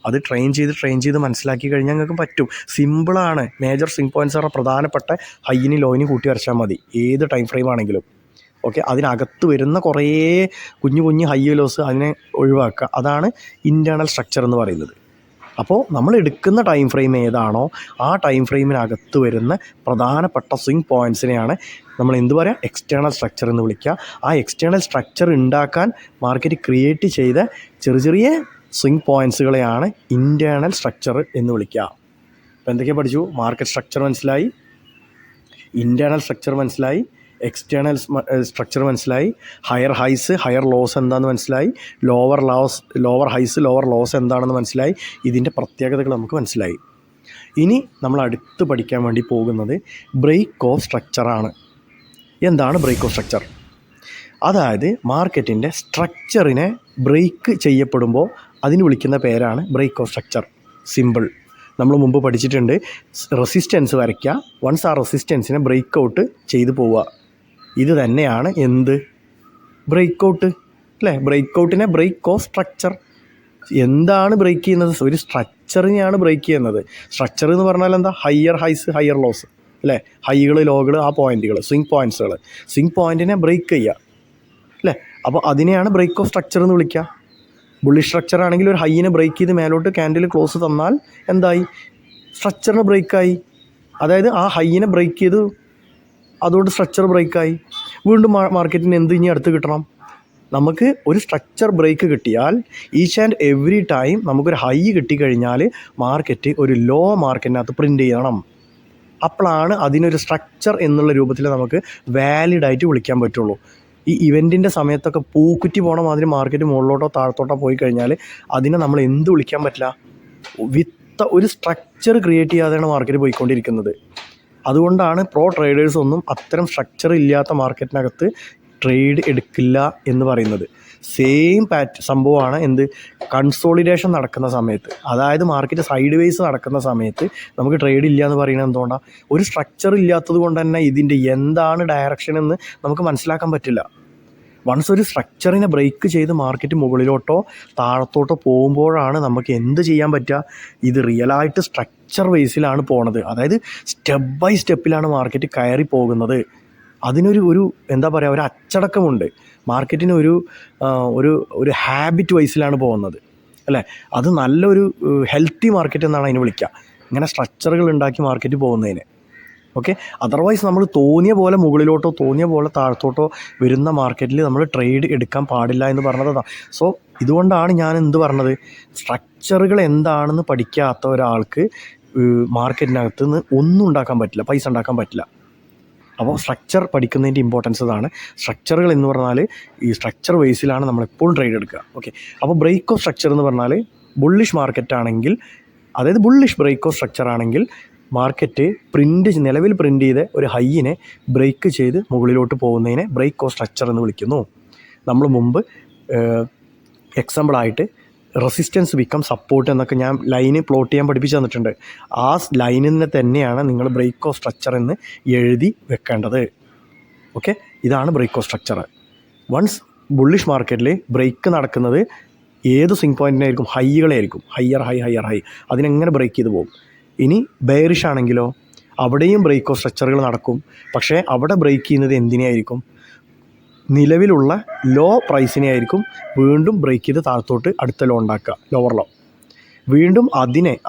അത് ട്രെയിൻ ചെയ്ത് മനസ്സിലാക്കി കഴിഞ്ഞാൽ നിങ്ങൾക്ക് പറ്റും. സിമ്പിളാണ്. മേജർ സ്വിങ് പോയിൻറ്റ്സ് പറഞ്ഞാൽ പ്രധാനപ്പെട്ട ഹൈയിന് ലോയിന് കൂട്ടി വരച്ചാൽ മതി, ഏത് ടൈം ഫ്രെയിം ആണെങ്കിലും. ഓക്കെ, അതിനകത്ത് വരുന്ന കുറേ കുഞ്ഞു ഹൈ ലോസ് അതിനെ ഒഴിവാക്കുക, അതാണ് ഇൻറ്റേർണൽ സ്ട്രക്ചർ എന്ന് പറയുന്നത്. അപ്പോൾ നമ്മൾ എടുക്കുന്ന ടൈം ഫ്രെയിം ഏതാണോ ആ ടൈം ഫ്രെയിമിനകത്ത് വരുന്ന പ്രധാനപ്പെട്ട സ്വിങ് പോയിൻറ്റ്സിനെയാണ് നമ്മൾ എന്ത് പറയുക? എക്സ്റ്റേണൽ സ്ട്രക്ചർ എന്ന് വിളിക്കുക. ആ എക്സ്റ്റേണൽ സ്ട്രക്ചർ ഉണ്ടാക്കാൻ മാർക്കറ്റ് ക്രിയേറ്റ് ചെയ്ത ചെറിയ സ്വിങ് പോയിൻറ്റ്സുകളെയാണ് ഇൻറ്റേർണൽ സ്ട്രക്ചർ എന്ന് വിളിക്കുക. അപ്പോൾ എന്തൊക്കെ പഠിച്ചു? മാർക്കറ്റ് സ്ട്രക്ചർ മനസ്സിലായി, ഇൻറ്റേർണൽ സ്ട്രക്ചർ മനസ്സിലായി, എക്സ്റ്റേണൽ സ്ട്രക്ചർ മനസ്സിലായി, ഹയർ ഹൈസ് ഹയർ ലോസ് എന്താണെന്ന് മനസ്സിലായി, ലോവർ ഹൈസ് ലോവർ ലോസ് എന്താണെന്ന് മനസ്സിലായി, ഇതിൻ്റെ പ്രത്യേകതകൾ നമുക്ക് മനസ്സിലായി. ഇനി നമ്മൾ അടുത്ത് പഠിക്കാൻ വേണ്ടി പോകുന്നത് ബ്രേക്ക് ഓഫ് സ്ട്രക്ചറാണ്. എന്താണ് ബ്രേക്ക് ഓഫ് സ്ട്രക്ചർ? അതായത് മാർക്കറ്റിൻ്റെ സ്ട്രക്ചറിനെ ബ്രേക്ക് ചെയ്യപ്പെടുമ്പോൾ അതിന് വിളിക്കുന്ന പേരാണ് ബ്രേക്ക് ഓഫ് സ്ട്രക്ചർ. സിമ്പിൾ. നമ്മൾ മുമ്പ് പഠിച്ചിട്ടുണ്ട്, റെസിസ്റ്റൻസ് വരയ്ക്കുക, വൺസ് ആ റെസിസ്റ്റൻസിനെ ബ്രേക്ക് ഔട്ട് ചെയ്തു പോവുക. ഇത് തന്നെയാണ് എന്ത്? ബ്രേക്ക് ഔട്ട് അല്ലേ? ബ്രേക്ക് ഔട്ടിനെ ബ്രേക്ക് ഓഫ് സ്ട്രക്ചർ. എന്താണ് ബ്രേക്ക് ചെയ്യുന്നത്? ഒരു സ്ട്രക്ചറിനെയാണ് ബ്രേക്ക് ചെയ്യുന്നത്. സ്ട്രക്ചർ എന്ന് പറഞ്ഞാൽ എന്താ? ഹയർ ഹൈസ് ഹയർ ലോസ് അല്ലേ? ഹൈകൾ ലോകൾ, ആ പോയിൻറ്റുകൾ, സ്വിങ് പോയിൻറ്റ്സുകൾ. സ്വിങ് പോയിൻറ്റിനെ ബ്രേക്ക് ചെയ്യുക അല്ലേ? അപ്പോൾ അതിനെയാണ് ബ്രേക്ക് ഓഫ് സ്ട്രക്ചർ എന്ന് വിളിക്കുക. ബുള്ളിഷ് സ്ട്രക്ചർ ആണെങ്കിൽ ഒരു ഹൈയിനെ ബ്രേക്ക് ചെയ്ത് മേലോട്ട് ക്യാൻഡിൽ ക്ലോസ് തന്നാൽ എന്തായി? സ്ട്രക്ചറിന് ബ്രേക്കായി. അതായത് ആ ഹൈയിനെ ബ്രേക്ക് ചെയ്ത് അതുകൊണ്ട് സ്ട്രക്ചർ ബ്രേക്കായി. വീണ്ടും മാർക്കറ്റിന് എന്ത് ഇനി അടുത്ത് കിട്ടണം? നമുക്ക് ഒരു സ്ട്രക്ചർ ബ്രേക്ക് കിട്ടിയാൽ ഈച്ച് ആൻഡ് എവറി ടൈം നമുക്കൊരു ഹൈ കിട്ടിക്കഴിഞ്ഞാൽ മാർക്കറ്റ് ഒരു ലോ മാർക്കറ്റിനകത്ത് പ്രിൻ്റ് ചെയ്യണം. അപ്പോഴാണ് അതിനൊരു സ്ട്രക്ചർ എന്നുള്ള രൂപത്തിൽ നമുക്ക് വാലിഡായിട്ട് വിളിക്കാൻ പറ്റുള്ളൂ. ഈ ഇവൻറ്റിൻ്റെ സമയത്തൊക്കെ പൂക്കുറ്റി പോണ മാതിരി മാർക്കറ്റ് മുകളിലോട്ടോ താഴത്തോട്ടോ പോയി കഴിഞ്ഞാൽ അതിനെ നമ്മൾ എന്ത് വിളിക്കാൻ പറ്റില്ല? ഒരു സ്ട്രക്ചർ ക്രിയേറ്റ് ചെയ്യാതെയാണ് മാർക്കറ്റ് പോയിക്കൊണ്ടിരിക്കുന്നത്. അതുകൊണ്ടാണ് ട്രേഡേഴ്സ് ഒന്നും അത്തരം സ്ട്രക്ചർ ഇല്ലാത്ത മാർക്കറ്റിനകത്ത് ട്രേഡ് എടുക്കില്ല എന്ന് പറയുന്നത്. സെയിം സംഭവമാണ് എന്ത്? കൺസോളിഡേഷൻ നടക്കുന്ന സമയത്ത്, അതായത് മാർക്കറ്റ് സൈഡ് വേസ് നടക്കുന്ന സമയത്ത് നമുക്ക് ട്രേഡ് ഇല്ല എന്ന് പറയുന്നത് എന്തുകൊണ്ടാണ്? ഒരു സ്ട്രക്ചർ ഇല്ലാത്തത് കൊണ്ട് തന്നെ ഇതിൻ്റെ എന്താണ് ഡയറക്ഷൻ എന്ന് നമുക്ക് മനസ്സിലാക്കാൻ പറ്റില്ല. വൺസ് ഒരു സ്ട്രക്ചറിനെ ബ്രേക്ക് ചെയ്ത് മാർക്കറ്റ് മുകളിലോട്ടോ താഴത്തോട്ടോ പോകുമ്പോഴാണ് നമുക്ക് എന്ത് ചെയ്യാൻ പറ്റുക? ഇത് റിയലായിട്ട് സ്ട്രക്ചർ ബേസിലാണ് പോണത്. അതായത് സ്റ്റെപ്പ് ബൈ സ്റ്റെപ്പിലാണ് മാർക്കറ്റ് കയറി പോകുന്നത്. അതിനൊരു എന്താ പറയുക, ഒരു അച്ചടക്കമുണ്ട്. മാർക്കറ്റിന് ഒരു ഹാബിറ്റ് വൈസിലാണ് പോകുന്നത് അല്ലേ? അത് നല്ലൊരു ഹെൽത്തി മാർക്കറ്റ് എന്നാണ് അതിന് വിളിക്കുക, ഇങ്ങനെ സ്ട്രക്ചറുകൾ ഉണ്ടാക്കി മാർക്കറ്റ് പോകുന്നതിന്. ഓക്കെ, അതർവൈസ് നമ്മൾ തോന്നിയ പോലെ മുകളിലോട്ടോ തോന്നിയ പോലെ താഴത്തോട്ടോ വരുന്ന മാർക്കറ്റിൽ നമ്മൾ ട്രേഡ് എടുക്കാൻ പാടില്ല എന്ന് പറഞ്ഞതാണ്. സോ ഇതുകൊണ്ടാണ് ഞാൻ എന്ത് പറഞ്ഞത്, സ്ട്രക്ചറുകൾ എന്താണെന്ന് പഠിക്കാത്ത ഒരാൾക്ക് മാർക്കറ്റിനകത്ത് നിന്ന് ഒന്നും ഉണ്ടാക്കാൻ പറ്റില്ല, പൈസ ഉണ്ടാക്കാൻ പറ്റില്ല. അപ്പോൾ സ്ട്രക്ചർ പഠിക്കുന്നതിൻ്റെ ഇമ്പോർട്ടൻസ് അതാണ്. സ്ട്രക്ചറുകൾ എന്ന് പറഞ്ഞാൽ ഈ സ്ട്രക്ചർ ബേസിലാണ് നമ്മളെപ്പോഴും ട്രേഡ് എടുക്കുക. ഓക്കെ, അപ്പോൾ ബ്രേക്ക് ഓഫ് സ്ട്രക്ചർ എന്ന് പറഞ്ഞാൽ ബുള്ളിഷ് മാർക്കറ്റ് ആണെങ്കിൽ, അതായത് ബുള്ളിഷ് ബ്രേക്ക് ഓഫ് സ്ട്രക്ചർ ആണെങ്കിൽ മാർക്കറ്റ് നിലവിൽ പ്രിൻ്റ് ചെയ്ത് ഒരു ഹൈയിനെ ബ്രേക്ക് ചെയ്ത് മുകളിലോട്ട് പോകുന്നതിനെ ബ്രേക്ക് ഓഫ് സ്ട്രക്ചർ എന്ന് വിളിക്കുന്നു. നമ്മൾ മുമ്പ് എക്സാമ്പിളായിട്ട് റെസിസ്റ്റൻസ് ബിക്കം സപ്പോർട്ട് എന്നൊക്കെ ഞാൻ ലൈന് പ്ലോട്ട് ചെയ്യാൻ പഠിപ്പിച്ച് തന്നിട്ടുണ്ട്. ആ ലൈനിനെ തന്നെയാണ് നിങ്ങൾ ബ്രേക്ക് ഓഫ് സ്ട്രക്ചർ എന്ന് എഴുതി വെക്കേണ്ടത്. ഓക്കെ, ഇതാണ് break of structure. Once bullish മാർക്കറ്റിൽ ബ്രേക്ക് നടക്കുന്നത് ഏത് സ്വിംഗ് പോയിൻറ്റിനായിരിക്കും? ഹൈകളായിരിക്കും. ഹൈ അതിനെങ്ങനെ ബ്രേക്ക് ചെയ്ത് പോകും. ഇനി ബെയറിഷ് ആണെങ്കിലോ അവിടെയും ബ്രേക്ക് ഓഫ് സ്ട്രക്ചറുകൾ നടക്കും. പക്ഷേ അവിടെ ബ്രേക്ക് ചെയ്യുന്നത് എന്തിനെയായിരിക്കും? നിലവിലുള്ള ലോ പ്രൈസിനെ ആയിരിക്കും വീണ്ടും ബ്രേക്ക് ചെയ്ത് താഴത്തോട്ട് അടുത്ത ലോ ഉണ്ടാക്കുക, ലോവർ ലോ. വീണ്ടും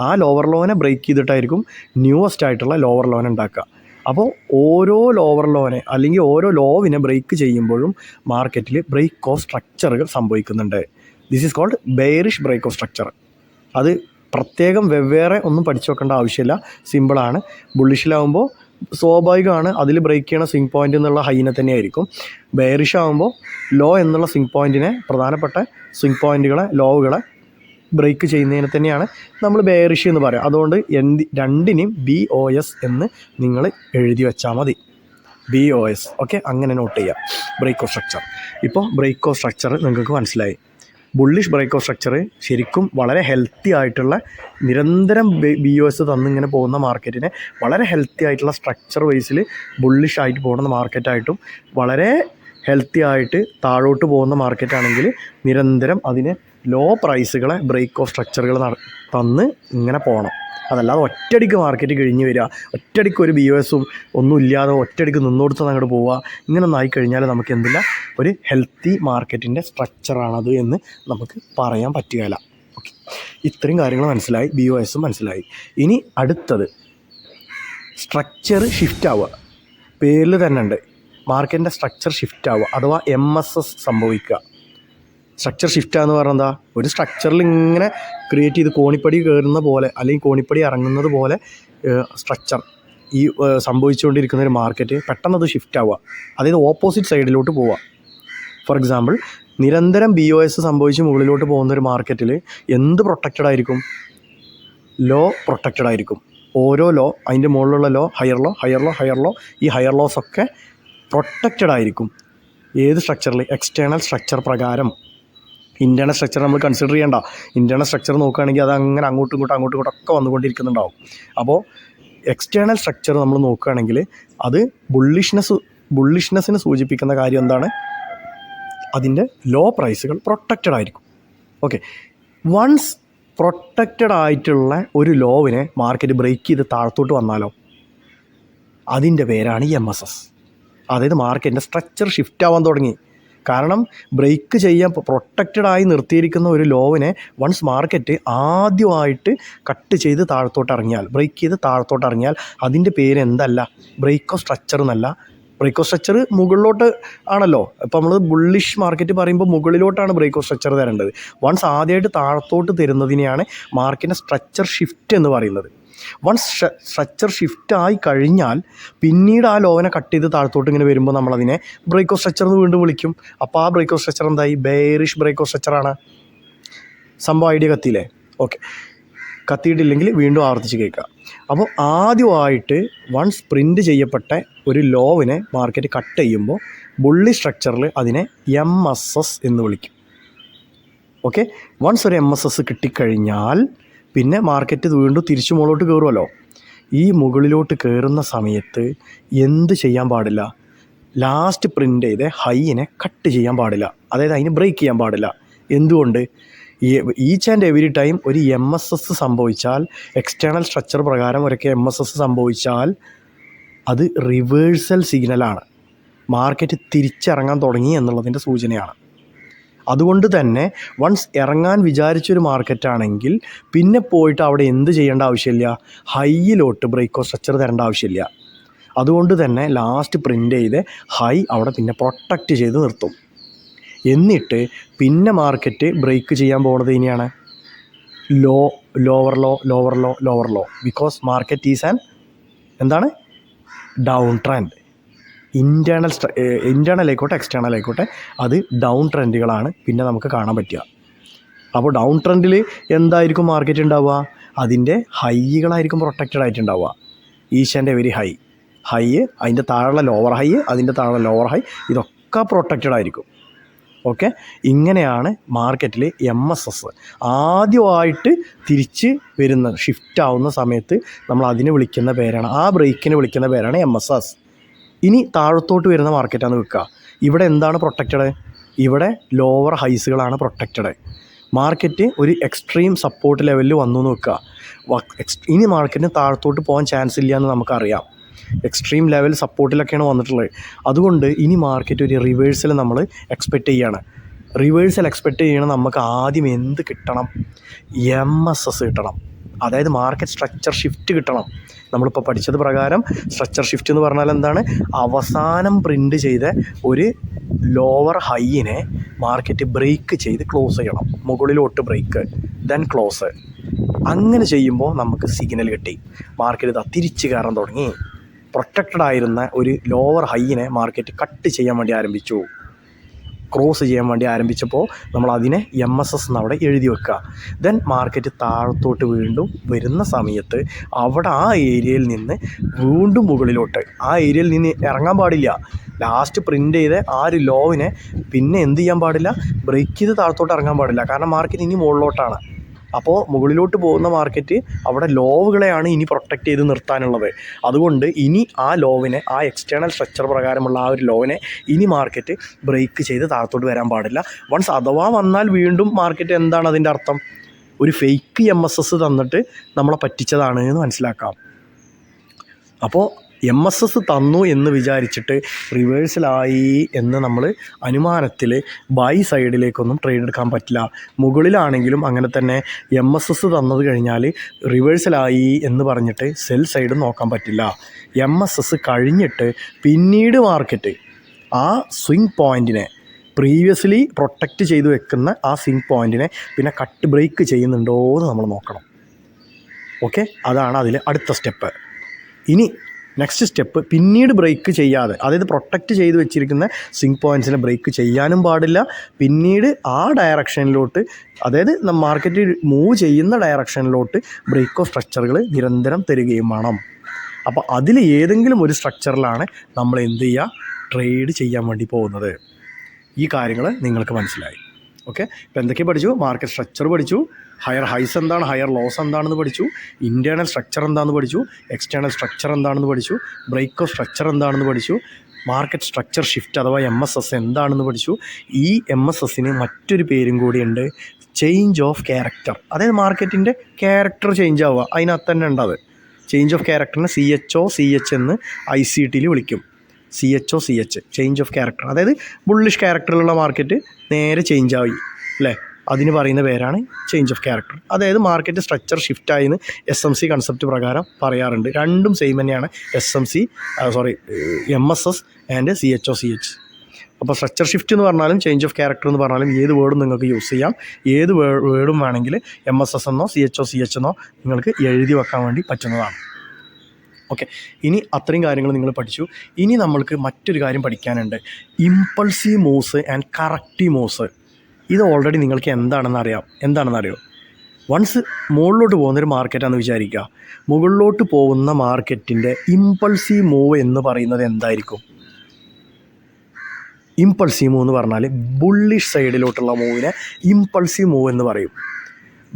ആ ലോവർ ലോനെ ബ്രേക്ക് ചെയ്തിട്ടായിരിക്കും ന്യൂവസ്റ്റ് ആയിട്ടുള്ള ലോവർ ലോനെ ഉണ്ടാക്കുക. അപ്പോൾ ഓരോ ലോവർ ലോനെ അല്ലെങ്കിൽ ഓരോ ലോവിനെ ബ്രേക്ക് ചെയ്യുമ്പോഴും മാർക്കറ്റിൽ ബ്രേക്ക് ഓഫ് സ്ട്രക്ചറുകൾ സംഭവിക്കുന്നുണ്ട്. This is called bearish break of structure. അത് പ്രത്യേകം വെവ്വേറെ ഒന്നും പഠിച്ചു വെക്കേണ്ട ആവശ്യമില്ല, സിമ്പിളാണ്. ബുള്ളിഷിലാവുമ്പോൾ സ്വാഭാവികമാണ് അതിൽ ബ്രേക്ക് ചെയ്യണ സ്വിംഗ് പോയിൻ്റ് എന്നുള്ള ഹൈനെ തന്നെയായിരിക്കും. ബെയറിഷ് ആകുമ്പോൾ ലോ എന്നുള്ള സ്വിംഗ് പോയിൻറ്റിനെ, പ്രധാനപ്പെട്ട സ്വിംഗ് പോയിൻറ്റുകളെ, ലോവുകളെ ബ്രേക്ക് ചെയ്യുന്നതിനെ തന്നെയാണ് നമ്മൾ ബെയറിഷ് എന്ന് പറയുക. അതുകൊണ്ട് രണ്ടിനെയും BOS എന്ന് നിങ്ങൾ എഴുതി വെച്ചാൽ മതി. BOS. ഓക്കെ, അങ്ങനെ നോട്ട് ചെയ്യുക ബ്രേക്ക് ഓഫ് സ്ട്രക്ചർ. ഇപ്പോൾ ബ്രേക്ക് ഓഫ് സ്ട്രക്ചർ നിങ്ങൾക്ക് മനസ്സിലായി. ബുള്ളിഷ് ബ്രേക്ക് ഓഫ് സ്ട്രക്ചർ ശരിക്കും വളരെ ഹെൽത്തി ആയിട്ടുള്ള, നിരന്തരം BOS തന്നിങ്ങനെ പോകുന്ന മാർക്കറ്റിനെ വളരെ ഹെൽത്തി ആയിട്ടുള്ള സ്ട്രക്ചർ വൈസിൽ ബുള്ളിഷ് ആയിട്ട് പോകുന്ന മാർക്കറ്റായിട്ടും, വളരെ ഹെൽത്തി ആയിട്ട് താഴോട്ട് പോകുന്ന മാർക്കറ്റാണെങ്കിൽ നിരന്തരം അതിന് ലോ പ്രൈസുകളെ ബ്രേക്ക് ഓഫ് സ്ട്രക്ചറുകൾ തന്ന് ഇങ്ങനെ പോകണം. അതല്ലാതെ ഒറ്റയടിക്ക് മാർക്കറ്റ് കഴിഞ്ഞ് വരിക, ഒറ്റയടിക്ക് ഒരു BOSഉം ഒന്നും ഇല്ലാതെ ഒറ്റയടിക്ക് നിന്നോടുത്ത് അങ്ങോട്ട് പോവുക, ഇങ്ങനെ ഒന്നായി കഴിഞ്ഞാൽ നമുക്ക് എന്തില്ല, ഒരു ഹെൽത്തി മാർക്കറ്റിൻ്റെ സ്ട്രക്ചറാണത് എന്ന് നമുക്ക് പറയാൻ പറ്റുകയില്ല. ഓക്കെ, ഇത്രയും കാര്യങ്ങൾ മനസ്സിലായി, BOSഉം മനസ്സിലായി. ഇനി അടുത്തത് സ്ട്രക്ചർ ഷിഫ്റ്റ് ആവുക. പേരിൽ തന്നെ ഉണ്ട്, മാർക്കറ്റിൻ്റെ സ്ട്രക്ചർ ഷിഫ്റ്റ് ആവുക അഥവാ MSS സംഭവിക്കുക. സ്ട്രക്ചർ ഷിഫ്റ്റ് ആണെന്ന് പറഞ്ഞാൽ എന്താ? ഒരു സ്ട്രക്ചറിൽ ഇങ്ങനെ ക്രിയേറ്റ് ചെയ്ത് കോണിപ്പടി കയറുന്ന പോലെ അല്ലെങ്കിൽ കോണിപ്പടി ഇറങ്ങുന്നത് പോലെ സ്ട്രക്ചർ ഈ സംഭവിച്ചുകൊണ്ടിരിക്കുന്ന ഒരു മാർക്കറ്റ് പെട്ടെന്ന് അത് ഷിഫ്റ്റ് ആവുക, അതായത് ഓപ്പോസിറ്റ് സൈഡിലോട്ട് പോവുക. ഫോർ എക്സാമ്പിൾ, നിരന്തരം BOS സംഭവിച്ച് മുകളിലോട്ട് പോകുന്ന ഒരു മാർക്കറ്റിൽ എന്ത് പ്രൊട്ടക്റ്റഡ് ആയിരിക്കും? ലോ പ്രൊട്ടക്റ്റഡ് ആയിരിക്കും. ഓരോ ലോ, അതിൻ്റെ മുകളിലുള്ള ലോ, ഹയർ ലോ, ഈ ഹയർ ലോസ് ഒക്കെ പ്രൊട്ടക്റ്റഡ് ആയിരിക്കും. ഏത് സ്ട്രക്ചറിൽ? എക്സ്റ്റേണൽ സ്ട്രക്ചർ പ്രകാരം. ഇൻറ്റേർണൽ സ്ട്രക്ചർ നമ്മൾ കൺസിഡർ ചെയ്യേണ്ട. ഇൻറ്റേർണൽ സ്ട്രക്ചർ നോക്കുകയാണെങ്കിൽ അത് അങ്ങനെ അങ്ങോട്ടും ഇങ്ങോട്ടും ഒക്കെ വന്നുകൊണ്ടിരിക്കുന്നുണ്ടാവും. അപ്പോൾ എക്സ്റ്റേണൽ സ്ട്രക്ചർ നമ്മൾ നോക്കുകയാണെങ്കിൽ അത് ബുള്ളിഷ്നെസ്സിന് സൂചിപ്പിക്കുന്ന കാര്യം എന്താണ്? അതിൻ്റെ ലോ പ്രൈസുകൾ പ്രൊട്ടക്റ്റഡ് ആയിരിക്കും. ഓക്കെ, വൺസ് പ്രൊട്ടക്റ്റഡ് ആയിട്ടുള്ള ഒരു ലോവിനെ മാർക്കറ്റ് ബ്രേക്ക് ചെയ്ത് താഴത്തോട്ട് വന്നാലോ, അതിൻ്റെ പേരാണ് MSS. അതായത് മാർക്കറ്റിൻ്റെ സ്ട്രക്ചർ ഷിഫ്റ്റ് ആവാൻ തുടങ്ങി. കാരണം ബ്രേക്ക് ചെയ്യാൻ പ്രൊട്ടക്റ്റഡായി നിർത്തിയിരിക്കുന്ന ഒരു ലോവിനെ വൺസ് മാർക്കറ്റ് ആദ്യമായിട്ട് കട്ട് ചെയ്ത് താഴത്തോട്ട് ഇറങ്ങിയാൽ, ബ്രേക്ക് ചെയ്ത് താഴത്തോട്ട് ഇറങ്ങിയാൽ അതിൻ്റെ പേര് എന്തല്ല? ബ്രേക്ക് ഓഫ് സ്ട്രക്ചർ എന്നല്ല. ബ്രേക്ക് ഓഫ് സ്ട്രക്ചർ മുകളിലോട്ട് ആണല്ലോ. ഇപ്പോൾ നമ്മൾ ബുള്ളിഷ് മാർക്കറ്റ് പറയുമ്പോൾ മുകളിലോട്ടാണ് ബ്രേക്ക് ഓഫ് സ്ട്രക്ചർ തരേണ്ടത്. വൺസ് ആദ്യമായിട്ട് താഴത്തോട്ട് തരുന്നതിനെയാണ് മാർക്കറ്റിൻ്റെ സ്ട്രക്ചർ ഷിഫ്റ്റ് എന്ന് പറയുന്നത്. വൺസ് സ്ട്രക്ചർ ഷിഫ്റ്റ് ആയി കഴിഞ്ഞാൽ പിന്നീട് ആ ലോവിനെ കട്ട് ചെയ്ത് താഴത്തോട്ട് ഇങ്ങനെ വരുമ്പോൾ നമ്മളതിനെ ബ്രേക്ക് ഓഫ് സ്ട്രക്ചർ എന്ന് വീണ്ടും വിളിക്കും. അപ്പോൾ ആ ബ്രേക്ക് ഓഫ് സ്ട്രക്ചർ എന്തായി? ബെയറിഷ് ബ്രേക്ക് ഓഫ് സ്ട്രക്ചറാണ്. സംഭവം ഐഡിയ കത്തിയില്ലേ? ഓക്കെ, കത്തിയിട്ടില്ലെങ്കിൽ വീണ്ടും ആവർത്തിച്ച് കേൾക്കുക. അപ്പോൾ ആദ്യമായിട്ട് വൺസ് പ്രിൻ്റ് ചെയ്യപ്പെട്ട ഒരു ലോവിനെ മാർക്കറ്റ് കട്ട് ചെയ്യുമ്പോൾ ബുള്ളി സ്ട്രക്ചറിൽ അതിനെ MSS എന്ന് വിളിക്കും. ഓക്കെ, വൺസ് ഒരു MSS കിട്ടിക്കഴിഞ്ഞാൽ പിന്നെ മാർക്കറ്റ് വീണ്ടും തിരിച്ചു മുകളിലോട്ട് കയറുമല്ലോ. ഈ മുകളിലോട്ട് കയറുന്ന സമയത്ത് എന്ത് ചെയ്യാൻ പാടില്ല? ലാസ്റ്റ് പ്രിൻ്റ് ചെയ്ത് ഹൈയിനെ കട്ട് ചെയ്യാൻ പാടില്ല, അതായത് അതിന് ബ്രേക്ക് ചെയ്യാൻ പാടില്ല. എന്തുകൊണ്ട്? ഈച്ച് ആൻഡ് എവരി ടൈം ഒരു MSS സംഭവിച്ചാൽ, എക്സ്റ്റേണൽ സ്ട്രക്ചർ പ്രകാരം ഒരൊക്കെ MSS സംഭവിച്ചാൽ അത് റിവേഴ്സൽ സിഗ്നലാണ്. മാർക്കറ്റ് തിരിച്ചിറങ്ങാൻ തുടങ്ങി എന്നുള്ളതിൻ്റെ സൂചനയാണ്. അതുകൊണ്ട് തന്നെ വൺസ് ഇറങ്ങാൻ വിചാരിച്ചൊരു മാർക്കറ്റാണെങ്കിൽ പിന്നെ പോയിട്ട് അവിടെ എന്ത് ചെയ്യേണ്ട ആവശ്യമില്ല? ഹൈയിലോട്ട് ബ്രേക്ക് ഓഫ് സ്ട്രക്ചർ തരേണ്ട ആവശ്യമില്ല. അതുകൊണ്ട് തന്നെ ലാസ്റ്റ് പ്രിൻ്റ് ചെയ്ത് ഹൈ അവിടെ പിന്നെ പ്രൊട്ടക്റ്റ് ചെയ്ത് നിർത്തും. എന്നിട്ട് പിന്നെ മാർക്കറ്റ് ബ്രേക്ക് ചെയ്യാൻ പോകുന്നത് ഇനിയാണ് lower low because market is എന്താണ്? Down trend. ഇൻറ്റേർണൽ ആയിക്കോട്ടെ എക്സ്റ്റേണൽ ആയിക്കോട്ടെ അത് ഡൗൺ ട്രെൻഡുകളാണ് പിന്നെ നമുക്ക് കാണാൻ പറ്റുക. അപ്പോൾ ഡൗൺ ട്രെൻഡിൽ എന്തായിരിക്കും മാർക്കറ്റ് ഉണ്ടാവുക? അതിൻ്റെ ഹൈകളായിരിക്കും പ്രൊട്ടക്റ്റഡ് ആയിട്ടുണ്ടാവുക. ഈച്ച് ആൻഡ് എവരി ഹൈ, അതിൻ്റെ താഴെയുള്ള ലോവർ ഹൈ, അതിൻ്റെ താഴെ ലോവർ ഹൈ, ഇതൊക്കെ പ്രൊട്ടക്റ്റഡ് ആയിരിക്കും. ഓക്കെ, ഇങ്ങനെയാണ് മാർക്കറ്റിൽ MSS ആദ്യമായിട്ട് തിരിച്ച് വരുന്നത്. ഷിഫ്റ്റ് ആവുന്ന സമയത്ത് നമ്മൾ അതിനെ വിളിക്കുന്ന പേരാണ്, ആ ബ്രേക്കിനെ വിളിക്കുന്ന പേരാണ് MSS. ഇനി താഴത്തോട്ട് വരുന്ന മാർക്കറ്റാണ് വെക്കുക. ഇവിടെ എന്താണ് പ്രൊട്ടക്റ്റഡ്? ഇവിടെ ലോവർ ഹൈസുകളാണ് പ്രൊട്ടക്റ്റഡ്. മാർക്കറ്റ് ഒരു എക്സ്ട്രീം സപ്പോർട്ട് ലെവലിൽ വന്നു എന്ന് വെക്കുക. ഇനി മാർക്കറ്റിന് താഴത്തോട്ട് പോകാൻ ചാൻസ് ഇല്ല എന്ന് നമുക്കറിയാം. എക്സ്ട്രീം ലെവൽ സപ്പോർട്ടിലൊക്കെയാണ് വന്നിട്ടുള്ളത്. അതുകൊണ്ട് ഇനി മാർക്കറ്റ് ഒരു റിവേഴ്സൽ നമ്മൾ എക്സ്പെക്റ്റ് ചെയ്യാണ്. റിവേഴ്സൽ എക്സ്പെക്റ്റ് ചെയ്യണം. നമുക്ക് ആദ്യം എന്ത് കിട്ടണം? MSS കിട്ടണം. അതായത് മാർക്കറ്റ് സ്ട്രക്ചർ ഷിഫ്റ്റ് കിട്ടണം. നമ്മളിപ്പോൾ പഠിച്ചത് പ്രകാരം സ്ട്രക്ചർ ഷിഫ്റ്റ് എന്ന് പറഞ്ഞാൽ എന്താണ്? അവസാനം പ്രിൻ്റ് ചെയ്ത ഒരു ലോവർ ഹൈയിനെ മാർക്കറ്റ് ബ്രേക്ക് ചെയ്ത് ക്ലോസ് ചെയ്യണം. മുകളിലോട്ട് ബ്രേക്ക്, ദെൻ ക്ലോസ്. അങ്ങനെ ചെയ്യുമ്പോൾ നമുക്ക് സിഗ്നൽ കിട്ടി. മാർക്കറ്റ് ഇതാ തിരിച്ച് കയറാൻ തുടങ്ങി. പ്രൊട്ടക്റ്റഡ് ആയിരുന്ന ഒരു ലോവർ ഹൈയിനെ മാർക്കറ്റ് കട്ട് ചെയ്യാൻ വേണ്ടി ആരംഭിച്ചു, ക്രോസ് ചെയ്യാൻ വേണ്ടി ആരംഭിച്ചപ്പോൾ നമ്മൾ അതിനെ MSS എന്ന് അവിടെ എഴുതി വെക്കുക. ദെൻ മാർക്കറ്റ് താഴത്തോട്ട് വീണ്ടും വരുന്ന സമയത്ത് അവിടെ ആ ഏരിയയിൽ നിന്ന് വീണ്ടും മുകളിലോട്ട്, ആ ഏരിയയിൽ നിന്ന് ഇറങ്ങാൻ പാടില്ല. ലാസ്റ്റ് പ്രിൻ്റ് ചെയ്ത് ആ ഒരു ലോവിനെ പിന്നെ എന്ത് ചെയ്യാൻ പാടില്ല? ബ്രേക്ക് ചെയ്ത് താഴത്തോട്ട് ഇറങ്ങാൻ പാടില്ല. കാരണം മാർക്കറ്റ് ഇനി മുകളിലോട്ടാണ്. അപ്പോൾ മുകളിലോട്ട് പോകുന്ന മാർക്കറ്റ് അവിടെ ലോവുകളെയാണ് ഇനി പ്രൊട്ടക്റ്റ് ചെയ്ത് നിർത്താനുള്ളത്. അതുകൊണ്ട് ഇനി ആ ലോവിനെ, ആ എക്സ്റ്റേണൽ സ്ട്രക്ചർ പ്രകാരമുള്ള ആ ഒരു ലോവിനെ ഇനി മാർക്കറ്റ് ബ്രേക്ക് ചെയ്ത് താഴത്തോട്ട് വരാൻ പാടില്ല. വൺസ് അഥവാ വന്നാൽ വീണ്ടും മാർക്കറ്റ് എന്താണ് അതിൻ്റെ അർത്ഥം? ഒരു ഫേക്ക് MSS തന്നിട്ട് നമ്മളെ പറ്റിച്ചതാണ് എന്ന് മനസ്സിലാക്കാം. അപ്പോൾ MSS തന്നു എന്ന് വിചാരിച്ചിട്ട് റിവേഴ്സലായി എന്ന് നമ്മൾ അനുമാനത്തിൽ ബൈ സൈഡിലേക്കൊന്നും ട്രേഡ് എടുക്കാൻ പറ്റില്ല. മുകളിലാണെങ്കിലും അങ്ങനെ തന്നെ MSS തന്നത് കഴിഞ്ഞാൽ റിവേഴ്സലായി എന്ന് പറഞ്ഞിട്ട് സെൽ സൈഡ് നോക്കാൻ പറ്റില്ല. MSS കഴിഞ്ഞിട്ട് പിന്നീട് മാർക്കറ്റ് ആ സ്വിംഗ് പോയിൻറ്റിനെ, പ്രീവിയസ്ലി പ്രൊട്ടക്റ്റ് ചെയ്ത് വെക്കുന്ന ആ സ്വിംഗ് പോയിൻറ്റിനെ പിന്നെ കട്ട് ബ്രേക്ക് ചെയ്യുന്നുണ്ടോ എന്ന് നമ്മൾ നോക്കണം. ഓക്കെ, അതാണ് അതിൽ അടുത്ത സ്റ്റെപ്പ്. ഇനി നെക്സ്റ്റ് സ്റ്റെപ്പ്, പിന്നീട് ബ്രേക്ക് ചെയ്യാതെ, അതായത് പ്രൊട്ടക്റ്റ് ചെയ്ത് വെച്ചിരിക്കുന്ന സ്വിംഗ് പോയിൻറ്റ്സിനെ ബ്രേക്ക് ചെയ്യാനും പാടില്ല. പിന്നീട് ആ ഡയറക്ഷനിലോട്ട്, അതായത് മാർക്കറ്റ് മൂവ് ചെയ്യുന്ന ഡയറക്ഷനിലോട്ട് ബ്രേക്ക് ഓഫ് സ്ട്രക്ചറുകൾ നിരന്തരം തരികയും വേണം. അപ്പോൾ അതിൽ ഏതെങ്കിലും ഒരു സ്ട്രക്ചറിലാണ് നമ്മൾ എന്ത് ചെയ്യുക? ട്രേഡ് ചെയ്യാൻ വേണ്ടി പോകുന്നത്. ഈ കാര്യങ്ങൾ നിങ്ങൾക്ക് മനസ്സിലായി. ഓക്കെ, ഇപ്പോൾ എന്തൊക്കെ പഠിച്ചു? മാർക്കറ്റ് സ്ട്രക്ചർ പഠിച്ചു, ഹയർ ഹൈസ് എന്താണ്, ഹയർ ലോസ് എന്താണെന്ന് പഠിച്ചു, ഇൻറ്റേർണൽ സ്ട്രക്ചർ എന്താണെന്ന് പഠിച്ചു, എക്സ്റ്റേണൽ സ്ട്രക്ചർ എന്താണെന്ന് പഠിച്ചു, ബ്രേക്ക് ഓഫ് സ്ട്രക്ചർ എന്താണെന്ന് പഠിച്ചു, മാർക്കറ്റ് സ്ട്രക്ചർ ഷിഫ്റ്റ് അഥവാ MSS എന്താണെന്ന് പഠിച്ചു. ഈ MSSന് മറ്റൊരു പേരും കൂടിയുണ്ട്, ചേഞ്ച് ഓഫ് ക്യാരക്ടർ. അതായത് മാർക്കറ്റിൻ്റെ ക്യാരക്ടർ ചേഞ്ച് ആവുക, അതിനകത്ത് തന്നെ ഉണ്ടാവുക. ചേഞ്ച് ഓഫ് ക്യാരക്ടറിനെ CH എന്ന് ICTയിൽ വിളിക്കും. CH change of character. അതായത് ബുള്ളിഷ് ക്യാരക്ടറിലുള്ള മാർക്കറ്റ് നേരെ ചേഞ്ച് ആയി അല്ലേ, അതിന് പറയുന്ന പേരാണ് ചേഞ്ച് ഓഫ് ക്യാരക്ടർ. അതായത് മാർക്കറ്റ് സ്ട്രക്ചർ ഷിഫ്റ്റ് ആയിന്ന് SMC കൺസെപ്റ്റ് പ്രകാരം പറയാറുണ്ട്. രണ്ടും സെയിം തന്നെയാണ്, MSS ആൻഡ് CH. അപ്പോൾ സ്ട്രക്ചർ ഷിഫ്റ്റ് എന്ന് പറഞ്ഞാലും ചേഞ്ച് ഓഫ് ക്യാരക്ടർ എന്ന് പറഞ്ഞാലും ഏത് വേർഡും നിങ്ങൾക്ക് യൂസ് ചെയ്യാം. ഏത് വേർഡും വേണമെങ്കിൽ MSS എന്നോ CH എന്നോ നിങ്ങൾക്ക് എഴുതി വെക്കാൻ വേണ്ടി പറ്റുന്നതാണ്. ഓക്കെ, ഇനി അത്രയും കാര്യങ്ങൾ നിങ്ങൾ പഠിച്ചു. ഇനി നമ്മൾക്ക് മറ്റൊരു കാര്യം പഠിക്കാനുണ്ട്, impulsive moves and corrective moves. ഇത് ഓൾറെഡി നിങ്ങൾക്ക് എന്താണെന്നറിയോ? വൺസ് മുകളിലോട്ട് പോകുന്നൊരു മാർക്കറ്റാണെന്ന് വിചാരിക്കുക. മുകളിലോട്ട് പോകുന്ന മാർക്കറ്റിൻ്റെ ഇമ്പൾസീവ് മൂവ് എന്ന് പറയുന്നത് എന്തായിരിക്കും? ഇമ്പൾസീവ് മൂവ് എന്ന് പറഞ്ഞാൽ ബുള്ളിഷ് സൈഡിലോട്ടുള്ള മൂവിനെ ഇമ്പൾസീവ് മൂവ് എന്ന് പറയും.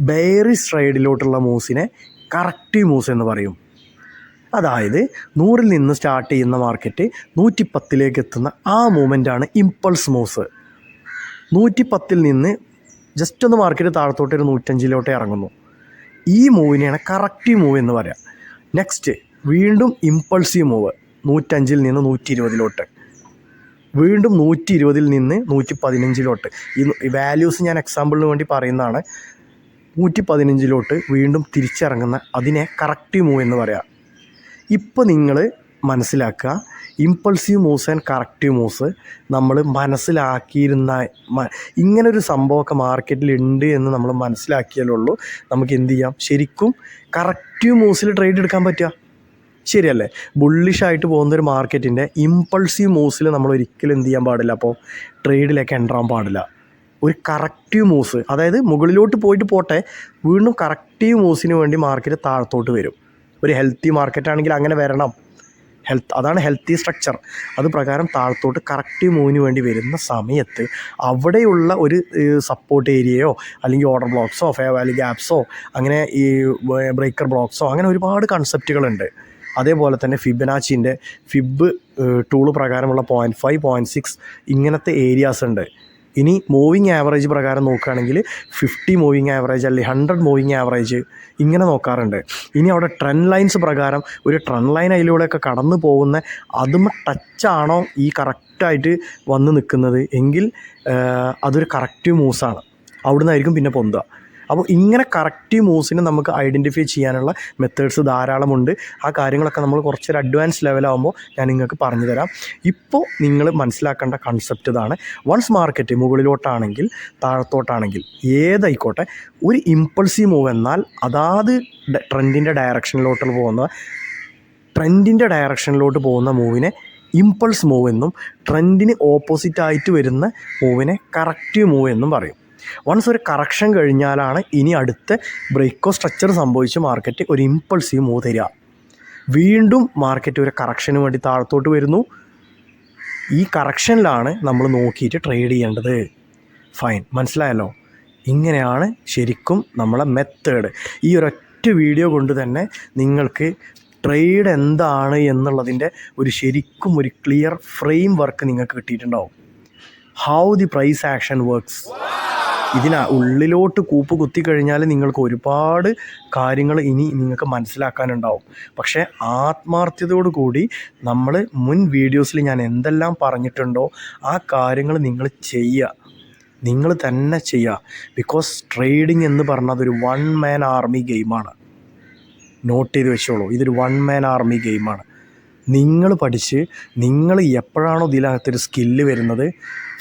ബെയറിഷ് സൈഡിലോട്ടുള്ള മൂവ്സിനെ കറക്റ്റീവ് മൂവ്സ് എന്ന് പറയും. അതായത് 100 നിന്ന് സ്റ്റാർട്ട് ചെയ്യുന്ന മാർക്കറ്റ് 110 എത്തുന്ന ആ മൂവ്മെൻറ്റാണ് ഇമ്പൾസ് മൂവ്സ്. 110 നിന്ന് ജസ്റ്റ് ഒന്ന് മാർക്കറ്റ് താഴത്തോട്ട് ഒരു 105 ഇറങ്ങുന്നു. ഈ മൂവിനെയാണ് കറക്റ്റീവ് മൂവ് എന്ന് പറയാം. നെക്സ്റ്റ് വീണ്ടും ഇമ്പൾസീവ് മൂവ് 105 നിന്ന് 120. വീണ്ടും 120 നിന്ന് 115. ഈ വാല്യൂസ് ഞാൻ എക്സാമ്പിളിന് വേണ്ടി പറയുന്നതാണ്. 115 വീണ്ടും തിരിച്ചിറങ്ങുന്ന അതിനെ കറക്റ്റീവ് മൂവ് എന്ന് പറയാം. ഇപ്പോൾ നിങ്ങൾ മനസ്സിലാക്കുക, impulsive moves and corrective moves നമ്മൾ മനസ്സിലാക്കിയിരുന്ന ഇങ്ങനൊരു സംഭവമൊക്കെ മാർക്കറ്റിലുണ്ട് എന്ന് നമ്മൾ മനസ്സിലാക്കിയാലുള്ളൂ നമുക്ക് എന്ത് ചെയ്യാം, ശരിക്കും കറക്റ്റീവ് മൂവ്സിൽ ട്രേഡ് എടുക്കാൻ പറ്റുക. ശരിയല്ലേ? ബുള്ളിഷായിട്ട് പോകുന്നൊരു മാർക്കറ്റിൻ്റെ ഇമ്പൾസീവ് മൂവ്സിൽ നമ്മൾ ഒരിക്കലും എന്ത് ചെയ്യാൻ പാടില്ല, അപ്പോൾ ട്രേഡിലേക്ക് എൻ്റർ ആകാൻ പാടില്ല. ഒരു കറക്റ്റീവ് മൂവ്സ്, അതായത് മുകളിലോട്ട് പോട്ടെ, വീണ്ടും കറക്റ്റീവ് മൂവ്സിന് വേണ്ടി മാർക്കറ്റ് താഴത്തോട്ട് വരും. ഒരു ഹെൽത്തി മാർക്കറ്റാണെങ്കിൽ അങ്ങനെ വരണം. അതാണ് ഹെൽത്തി സ്ട്രക്ചർ. അത് പ്രകാരം താഴത്തോട്ട് കറക്റ്റ് മൂവിന് വേണ്ടി വരുന്ന സമയത്ത് അവിടെയുള്ള ഒരു സപ്പോർട്ട് ഏരിയയോ അല്ലെങ്കിൽ ഓർഡർ ബ്ലോക്സോ ഫെയർ വാല്യൂ ഗ്യാപ്സോ അങ്ങനെ ഈ ബ്രേക്കർ ബ്ലോക്സോ അങ്ങനെ ഒരുപാട് കൺസെപ്റ്റുകളുണ്ട്. അതേപോലെ തന്നെ ഫിബനാച്ചിൻ്റെ ഫിബ് ടൂള് പ്രകാരമുള്ള 0.5 0.6 ഇങ്ങനത്തെ ഏരിയാസ് ഉണ്ട്. ഇനി മൂവിങ് ആവറേജ് പ്രകാരം നോക്കുകയാണെങ്കിൽ 50 മൂവിങ് ആവറേജ് അല്ലെങ്കിൽ 100 മൂവിങ് ആവറേജ് ഇങ്ങനെ നോക്കാറുണ്ട്. ഇനി അവിടെ ട്രെൻഡ് ലൈൻസ് പ്രകാരം ഒരു ട്രെൻഡ് ലൈൻ അതിലൂടെയൊക്കെ കടന്നു പോകുന്ന അതും ടച്ചാണോ ഈ കറക്റ്റായിട്ട് വന്ന് നിൽക്കുന്നത് എങ്കിൽ അതൊരു കറക്റ്റീവ് മൂവ്സാണ്. അവിടെ നിന്നായിരിക്കും പിന്നെ പൊന്തുക. അപ്പോൾ ഇങ്ങനെ കറക്റ്റീവ് മൂവ്സിനെ നമുക്ക് ഐഡൻറ്റിഫൈ ചെയ്യാനുള്ള മെത്തേഡ്സ് ധാരാളമുണ്ട്. ആ കാര്യങ്ങളൊക്കെ നമ്മൾ കുറച്ചൊരു അഡ്വാൻസ് ലെവലാകുമ്പോൾ ഞാൻ നിങ്ങൾക്ക് പറഞ്ഞു തരാം. ഇപ്പോൾ നിങ്ങൾ മനസ്സിലാക്കേണ്ട കൺസെപ്റ്റ് ഇതാണ്. വൺസ് മാർക്കറ്റ് മുകളിലോട്ടാണെങ്കിൽ താഴത്തോട്ടാണെങ്കിൽ ഏതായിക്കോട്ടെ, ഒരു ഇമ്പൾസീവ് മൂവ് എന്നാൽ അതാത് ട്രെൻഡിൻ്റെ ഡയറക്ഷനിലോട്ട് പോകുന്ന മൂവിനെ ഇമ്പൾസ് മൂവ് എന്നും ട്രെൻഡിന് ഓപ്പോസിറ്റായിട്ട് വരുന്ന മൂവിനെ കറക്റ്റീവ് മൂവ് എന്നും പറയും. വൺസ് ഒരു കറക്ഷൻ കഴിഞ്ഞാലാണ് ഇനി അടുത്ത ബ്രേക്കോ സ്ട്രക്ചർ സംഭവിച്ച് മാർക്കറ്റ് ഒരു ഇമ്പൾസീവ് മൂവ് തരിക. വീണ്ടും മാർക്കറ്റ് ഒരു കറക്ഷന് വേണ്ടി താഴത്തോട്ട് വരുന്നു. ഈ കറക്ഷനിലാണ് നമ്മൾ നോക്കിയിട്ട് ട്രേഡ് ചെയ്യേണ്ടത്. ഫൈൻ, മനസ്സിലായല്ലോ? ഇങ്ങനെയാണ് ശരിക്കും നമ്മളെ മെത്തേഡ്. ഈ ഒരൊറ്റ വീഡിയോ കൊണ്ട് തന്നെ നിങ്ങൾക്ക് ട്രേഡ് എന്താണ് എന്നുള്ളതിൻ്റെ ശരിക്കും ഒരു ക്ലിയർ ഫ്രെയിം വർക്ക് നിങ്ങൾക്ക് കിട്ടിയിട്ടുണ്ടാവും. How the price action works. ഉള്ളിലോട്ട് കൂപ്പ് കുത്തിക്കഴിഞ്ഞാൽ നിങ്ങൾക്ക് ഒരുപാട് കാര്യങ്ങൾ ഇനി നിങ്ങൾക്ക് മനസ്സിലാക്കാനുണ്ടാവും. പക്ഷേ ആത്മാർത്ഥതയോടു കൂടി നമ്മൾ മുൻ വീഡിയോസിൽ ഞാൻ എന്തെല്ലാം പറഞ്ഞിട്ടുണ്ടോ ആ കാര്യങ്ങൾ നിങ്ങൾ ചെയ്യുക, നിങ്ങൾ തന്നെ ചെയ്യുക. ബിക്കോസ് ട്രേഡിംഗ് എന്ന് പറഞ്ഞാൽ അതൊരു 1 man ആർമി ഗെയിമാണ്. നോട്ട് ചെയ്ത് വെച്ചോളൂ, ഇതൊരു 1 man ആർമി ഗെയിമാണ്. നിങ്ങൾ പഠിച്ച് നിങ്ങൾ എപ്പോഴാണോ ഇതിനകത്തൊരു സ്കില്ല് വരുന്നത്,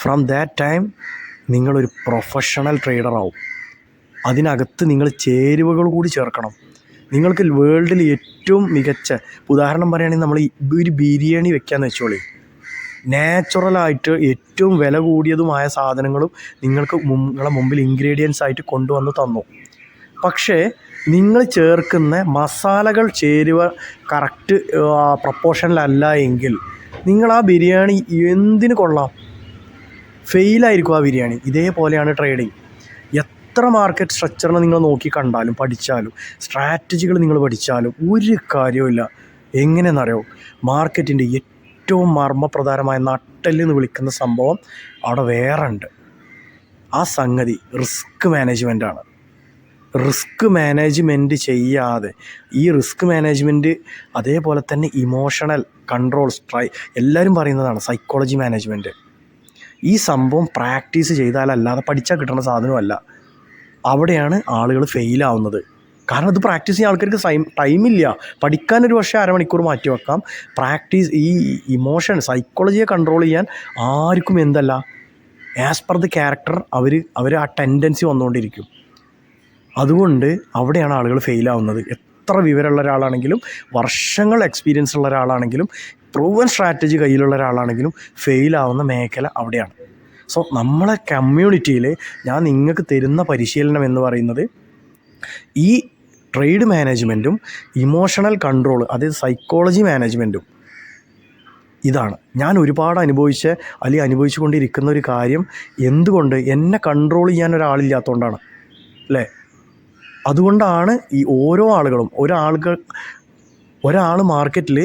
ഫ്രം ദാറ്റ് ടൈം നിങ്ങളൊരു പ്രൊഫഷണൽ ട്രേഡറാവും. അതിനകത്ത് നിങ്ങൾ ചേരുവകൾ കൂടി ചേർക്കണം. നിങ്ങൾക്ക് വേൾഡിൽ ഏറ്റവും മികച്ച ഉദാഹരണം പറയുകയാണെങ്കിൽ നമ്മൾ ഒരു ബിരിയാണി വെക്കാമെന്ന് വെച്ചോളി. നാച്ചുറലായിട്ട് ഏറ്റവും വില കൂടിയതുമായ സാധനങ്ങളും നിങ്ങളെ മുമ്പിൽ ഇൻഗ്രീഡിയൻസ് ആയിട്ട് കൊണ്ടുവന്ന് തന്നു. പക്ഷേ നിങ്ങൾ ചേർക്കുന്ന മസാലകൾ ചേരുവ കറക്റ്റ് പ്രപ്പോർഷനിലല്ല എങ്കിൽ നിങ്ങൾ ആ ബിരിയാണി എന്തിനു കൊള്ളാം? ഫെയിലായിരിക്കും ആ ബിരിയാണി. ഇതേപോലെയാണ് ട്രേഡിങ്. എത്ര മാർക്കറ്റ് സ്ട്രക്ചറിനെ നിങ്ങൾ നോക്കി കണ്ടാലും പഠിച്ചാലും സ്ട്രാറ്റജികൾ നിങ്ങൾ പഠിച്ചാലും ഒരു കാര്യവുമില്ല. എങ്ങനെയെന്നറിയോ? മാർക്കറ്റിൻ്റെ ഏറ്റവും മർമ്മപ്രധാനമായ നട്ടെല്ലെന്ന് വിളിക്കുന്ന സംഭവം അവിടെ വേറെ ഉണ്ട്. ആ സംഗതി റിസ്ക് മാനേജ്മെൻറ്റാണ്. റിസ്ക് മാനേജ്മെൻറ്റ് ചെയ്യാതെ ഈ റിസ്ക് മാനേജ്മെൻറ്റ് അതേപോലെ തന്നെ ഇമോഷണൽ കൺട്രോൾ എല്ലാവരും പറയുന്നതാണ് സൈക്കോളജി മാനേജ്മെൻറ്റ്. ഈ സംഭവം പ്രാക്ടീസ് ചെയ്താലല്ലാതെ പഠിച്ചാൽ കിട്ടുന്ന സാധനമല്ല. അവിടെയാണ് ആളുകൾ ഫെയിലാവുന്നത്. കാരണം ഇത് പ്രാക്ടീസ് ചെയ്യാൻ ആൾക്കാർക്ക് ടൈമില്ല. പഠിക്കാനൊരു പക്ഷേ അരമണിക്കൂർ മാറ്റി വെക്കാം. പ്രാക്ടീസ് ഈ ഇമോഷൻ സൈക്കോളജിയെ കൺട്രോൾ ചെയ്യാൻ ആർക്കും എന്തല്ല, ആസ് പെർ ദി ക്യാരക്ടർ അവർ ആ ടെൻഡൻസി വന്നുകൊണ്ടിരിക്കും. അതുകൊണ്ട് അവിടെയാണ് ആളുകൾ ഫെയിലാവുന്നത്. എത്ര വിവരമുള്ള ഒരാളാണെങ്കിലും വർഷങ്ങൾ എക്സ്പീരിയൻസ് ഉള്ള ഒരാളാണെങ്കിലും പ്രൂവൻ സ്ട്രാറ്റജി കയ്യിലുള്ള ഒരാളാണെങ്കിലും ഫെയിലാവുന്ന മേഖല അവിടെയാണ്. സോ നമ്മളെ കമ്മ്യൂണിറ്റിയിൽ ഞാൻ നിങ്ങൾക്ക് തരുന്ന പരിശീലനം എന്ന് പറയുന്നത് ഈ ട്രേഡ് മാനേജ്മെൻറ്റും ഇമോഷണൽ കൺട്രോൾ അതായത് സൈക്കോളജി മാനേജ്മെൻറ്റും ഇതാണ്. ഞാൻ ഒരുപാട് അനുഭവിച്ചു കൊണ്ടിരിക്കുന്ന ഒരു കാര്യം. എന്തുകൊണ്ട്? എന്നെ കൺട്രോൾ ചെയ്യാൻ ഒരാളില്ലാത്തതുകൊണ്ടാണ് അല്ലേ? അതുകൊണ്ടാണ് ഈ ഓരോ ആളുകളും ഒരാൾ മാർക്കറ്റിൽ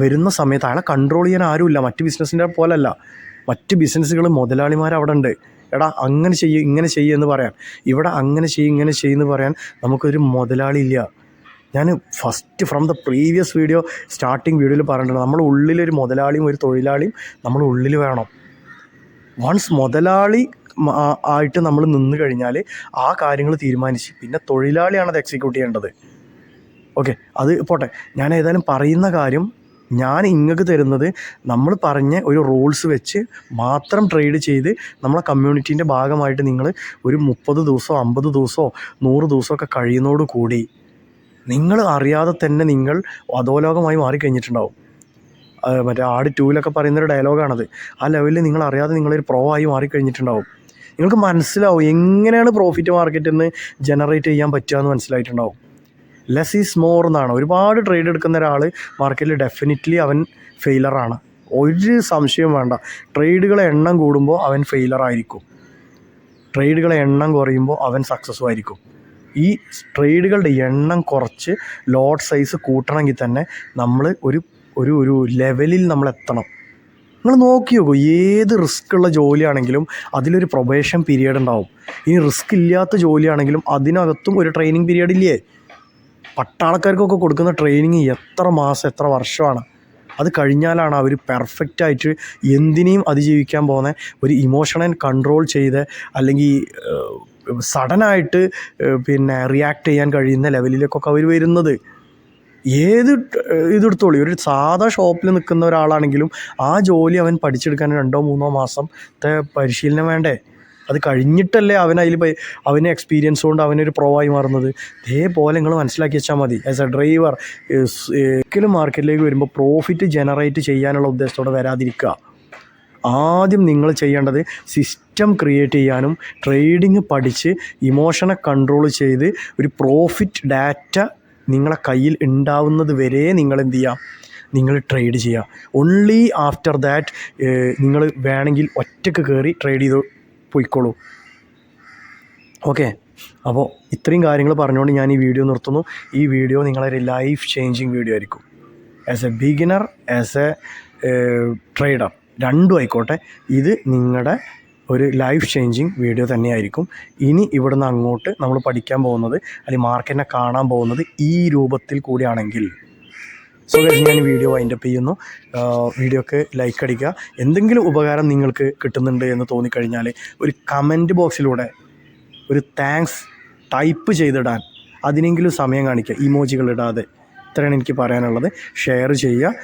വരുന്ന സമയത്ത് അയാളെ കൺട്രോൾ ചെയ്യാൻ ആരുമില്ല. മറ്റ് ബിസിനസ്സിൻ്റെ പോലല്ല. മറ്റ് ബിസിനസ്സുകൾ മുതലാളിമാർ അവിടെ ഉണ്ട്. എടാ അങ്ങനെ ചെയ്യ് ഇങ്ങനെ ചെയ്യ് എന്ന് പറയാൻ, ഇവിടെ അങ്ങനെ ചെയ്യ് ഇങ്ങനെ ചെയ്യുമെന്ന് പറയാൻ നമുക്കൊരു മുതലാളി ഇല്ല. ഞാൻ first from the previous video starting വീഡിയോയിൽ പറഞ്ഞിട്ടുണ്ട്, നമ്മുടെ ഉള്ളിലൊരു മുതലാളിയും ഒരു തൊഴിലാളിയും നമ്മുടെ ഉള്ളിൽ വേണം. വൺസ് മുതലാളി ആയിട്ട് നമ്മൾ നിന്ന് കഴിഞ്ഞാൽ ആ കാര്യങ്ങൾ തീരുമാനിച്ച് പിന്നെ തൊഴിലാളിയാണ് അത് എക്സിക്യൂട്ട് ചെയ്യേണ്ടത്. ഓക്കെ, അത് പോട്ടെ. ഞാൻ ഏതായാലും പറയുന്ന കാര്യം ഞാൻ നിങ്ങൾക്ക് തരുന്നത് നമ്മൾ പറഞ്ഞ ഒരു റൂൾസ് വെച്ച് മാത്രം ട്രേഡ് ചെയ്ത് നമ്മളെ കമ്മ്യൂണിറ്റീൻ്റെ ഭാഗമായിട്ട് നിങ്ങൾ ഒരു 30 ദിവസമോ 50 ദിവസമോ 100 ദിവസമൊക്കെ കഴിയുന്നതോട് കൂടി നിങ്ങൾ അറിയാതെ തന്നെ നിങ്ങൾ അധോലോകമായി മാറിക്കഴിഞ്ഞിട്ടുണ്ടാവും. മറ്റേ ആട് 2 പറയുന്നൊരു ഡയലോഗാണത്. ആ ലെവലിൽ നിങ്ങൾ അറിയാതെ നിങ്ങളൊരു പ്രോ ആയി മാറിക്കഴിഞ്ഞിട്ടുണ്ടാവും. നിങ്ങൾക്ക് മനസ്സിലാവും എങ്ങനെയാണ് പ്രോഫിറ്റ് മാർക്കറ്റിൽ നിന്ന് ജനറേറ്റ് ചെയ്യാൻ പറ്റുക എന്ന് മനസ്സിലായിട്ടുണ്ടാവും. ലെസ് ഈസ് മോർ എന്നാണ്. ഒരുപാട് ട്രേഡ് എടുക്കുന്ന ഒരാൾ മാർക്കറ്റിൽ ഡെഫിനറ്റ്ലി അവൻ ഫെയിലറാണ്, ഒരു സംശയവും വേണ്ട. ട്രേഡുകളെ എണ്ണം കൂടുമ്പോൾ അവൻ ഫെയിലറായിരിക്കും, ട്രേഡുകളെ എണ്ണം കുറയുമ്പോൾ അവൻ സക്സസ്സും ആയിരിക്കും. ഈ ട്രേഡുകളുടെ എണ്ണം കുറച്ച് ലോട്ട് സൈസ് കൂട്ടണമെങ്കിൽ തന്നെ നമ്മൾ ഒരു ലെവലിൽ നമ്മൾ എത്തണം. നിങ്ങൾ നോക്കി നോക്കൂ, ഏത് റിസ്ക് ഉള്ള ജോലിയാണെങ്കിലും അതിലൊരു പ്രൊബേഷൻ പീരീഡ് ഉണ്ടാവും. ഇനി റിസ്ക് ഇല്ലാത്ത ജോലിയാണെങ്കിലും അതിനകത്തും ഒരു ട്രെയിനിങ് പീരീഡ് ഇല്ലേ? പട്ടാളക്കാർക്കൊക്കെ കൊടുക്കുന്ന ട്രെയിനിങ് എത്ര മാസം എത്ര വർഷമാണ്. അത് കഴിഞ്ഞാലാണ് അവർ പെർഫെക്റ്റായിട്ട് എന്തിനേയും അതിജീവിക്കാൻ പോകുന്ന ഒരു ഇമോഷണൽ കൺട്രോൾ ചെയ്ത് അല്ലെങ്കിൽ സഡനായിട്ട് റിയാക്ട് ചെയ്യാൻ കഴിയുന്ന ലെവലിലേക്കൊക്കെ അവർ വരുന്നത്. ഏത് ഇതെടുത്തോളൂ, ഒരു സാധാ ഷോപ്പിൽ നിൽക്കുന്ന ഒരാളാണെങ്കിലും ആ ജോലി അവൻ പഠിച്ചെടുക്കാൻ 2-3 മാസത്തെ പരിശീലനം വേണ്ടേ? അത് കഴിഞ്ഞിട്ടല്ലേ അവന് എക്സ്പീരിയൻസ് കൊണ്ട് അവനൊരു പ്രോ ആയി മാറുന്നത്. ഇതേപോലെ നിങ്ങൾ മനസ്സിലാക്കി വെച്ചാൽ മതി. ആസ് എ ഡ്രൈവർ ഒരിക്കലും മാർക്കറ്റിലേക്ക് വരുമ്പോൾ പ്രോഫിറ്റ് ജനറേറ്റ് ചെയ്യാനുള്ള ഉദ്ദേശത്തോടെ വരാതിരിക്കുക. ആദ്യം നിങ്ങൾ ചെയ്യേണ്ടത് സിസ്റ്റം ക്രിയേറ്റ് ചെയ്യാനും ട്രേഡിങ് പഠിച്ച് ഇമോഷനെ കൺട്രോൾ ചെയ്ത് ഒരു പ്രോഫിറ്റ് ഡാറ്റ നിങ്ങളെ കയ്യിൽ ഉണ്ടാവുന്നത് വരെ നിങ്ങൾ എന്ത് ചെയ്യുക, നിങ്ങൾ ട്രേഡ് ചെയ്യുക. ഓൺലി ആഫ്റ്റർ ദാറ്റ് നിങ്ങൾ വേണമെങ്കിൽ ഒറ്റയ്ക്ക് കയറി ട്രേഡ് ചെയ്ത് പോയിക്കോളൂ. ഓക്കെ, അപ്പോൾ ഇത്രയും കാര്യങ്ങൾ പറഞ്ഞുകൊണ്ട് ഞാൻ ഈ വീഡിയോ നിർത്തുന്നു. ഈ വീഡിയോ നിങ്ങളൊരു ലൈഫ് ചേഞ്ചിങ് വീഡിയോ ആയിരിക്കും. As A beginner, as A trader, രണ്ടും ആയിക്കോട്ടെ, ഇത് നിങ്ങളുടെ ഒരു ലൈഫ് ചേഞ്ചിങ് വീഡിയോ തന്നെയായിരിക്കും. ഇനി ഇവിടുന്ന് അങ്ങോട്ട് നമ്മൾ പഠിക്കാൻ പോകുന്നത് അല്ലെങ്കിൽ മാർക്കറ്റിനെ കാണാൻ പോകുന്നത് ഈ രൂപത്തിൽ കൂടിയാണെങ്കിൽ. സോ ഞാൻ ഈ വീഡിയോ വൈൻഡപ്പ് ചെയ്യുന്നു. വീഡിയോക്ക് ലൈക്ക് അടിക്കുക. എന്തെങ്കിലും ഉപകാരം നിങ്ങൾക്ക് കിട്ടുന്നുണ്ട് എന്ന് തോന്നിക്കഴിഞ്ഞാൽ ഒരു കമൻറ്റ് ബോക്സിലൂടെ ഒരു താങ്ക്സ് ടൈപ്പ് ചെയ്തിടാൻ അതിനെങ്കിലും സമയം കാണിക്കുക, ഇമോജികൾ ഇടാതെ. ഇത്രയാണ് എനിക്ക് പറയാനുള്ളത്. ഷെയർ ചെയ്യുക.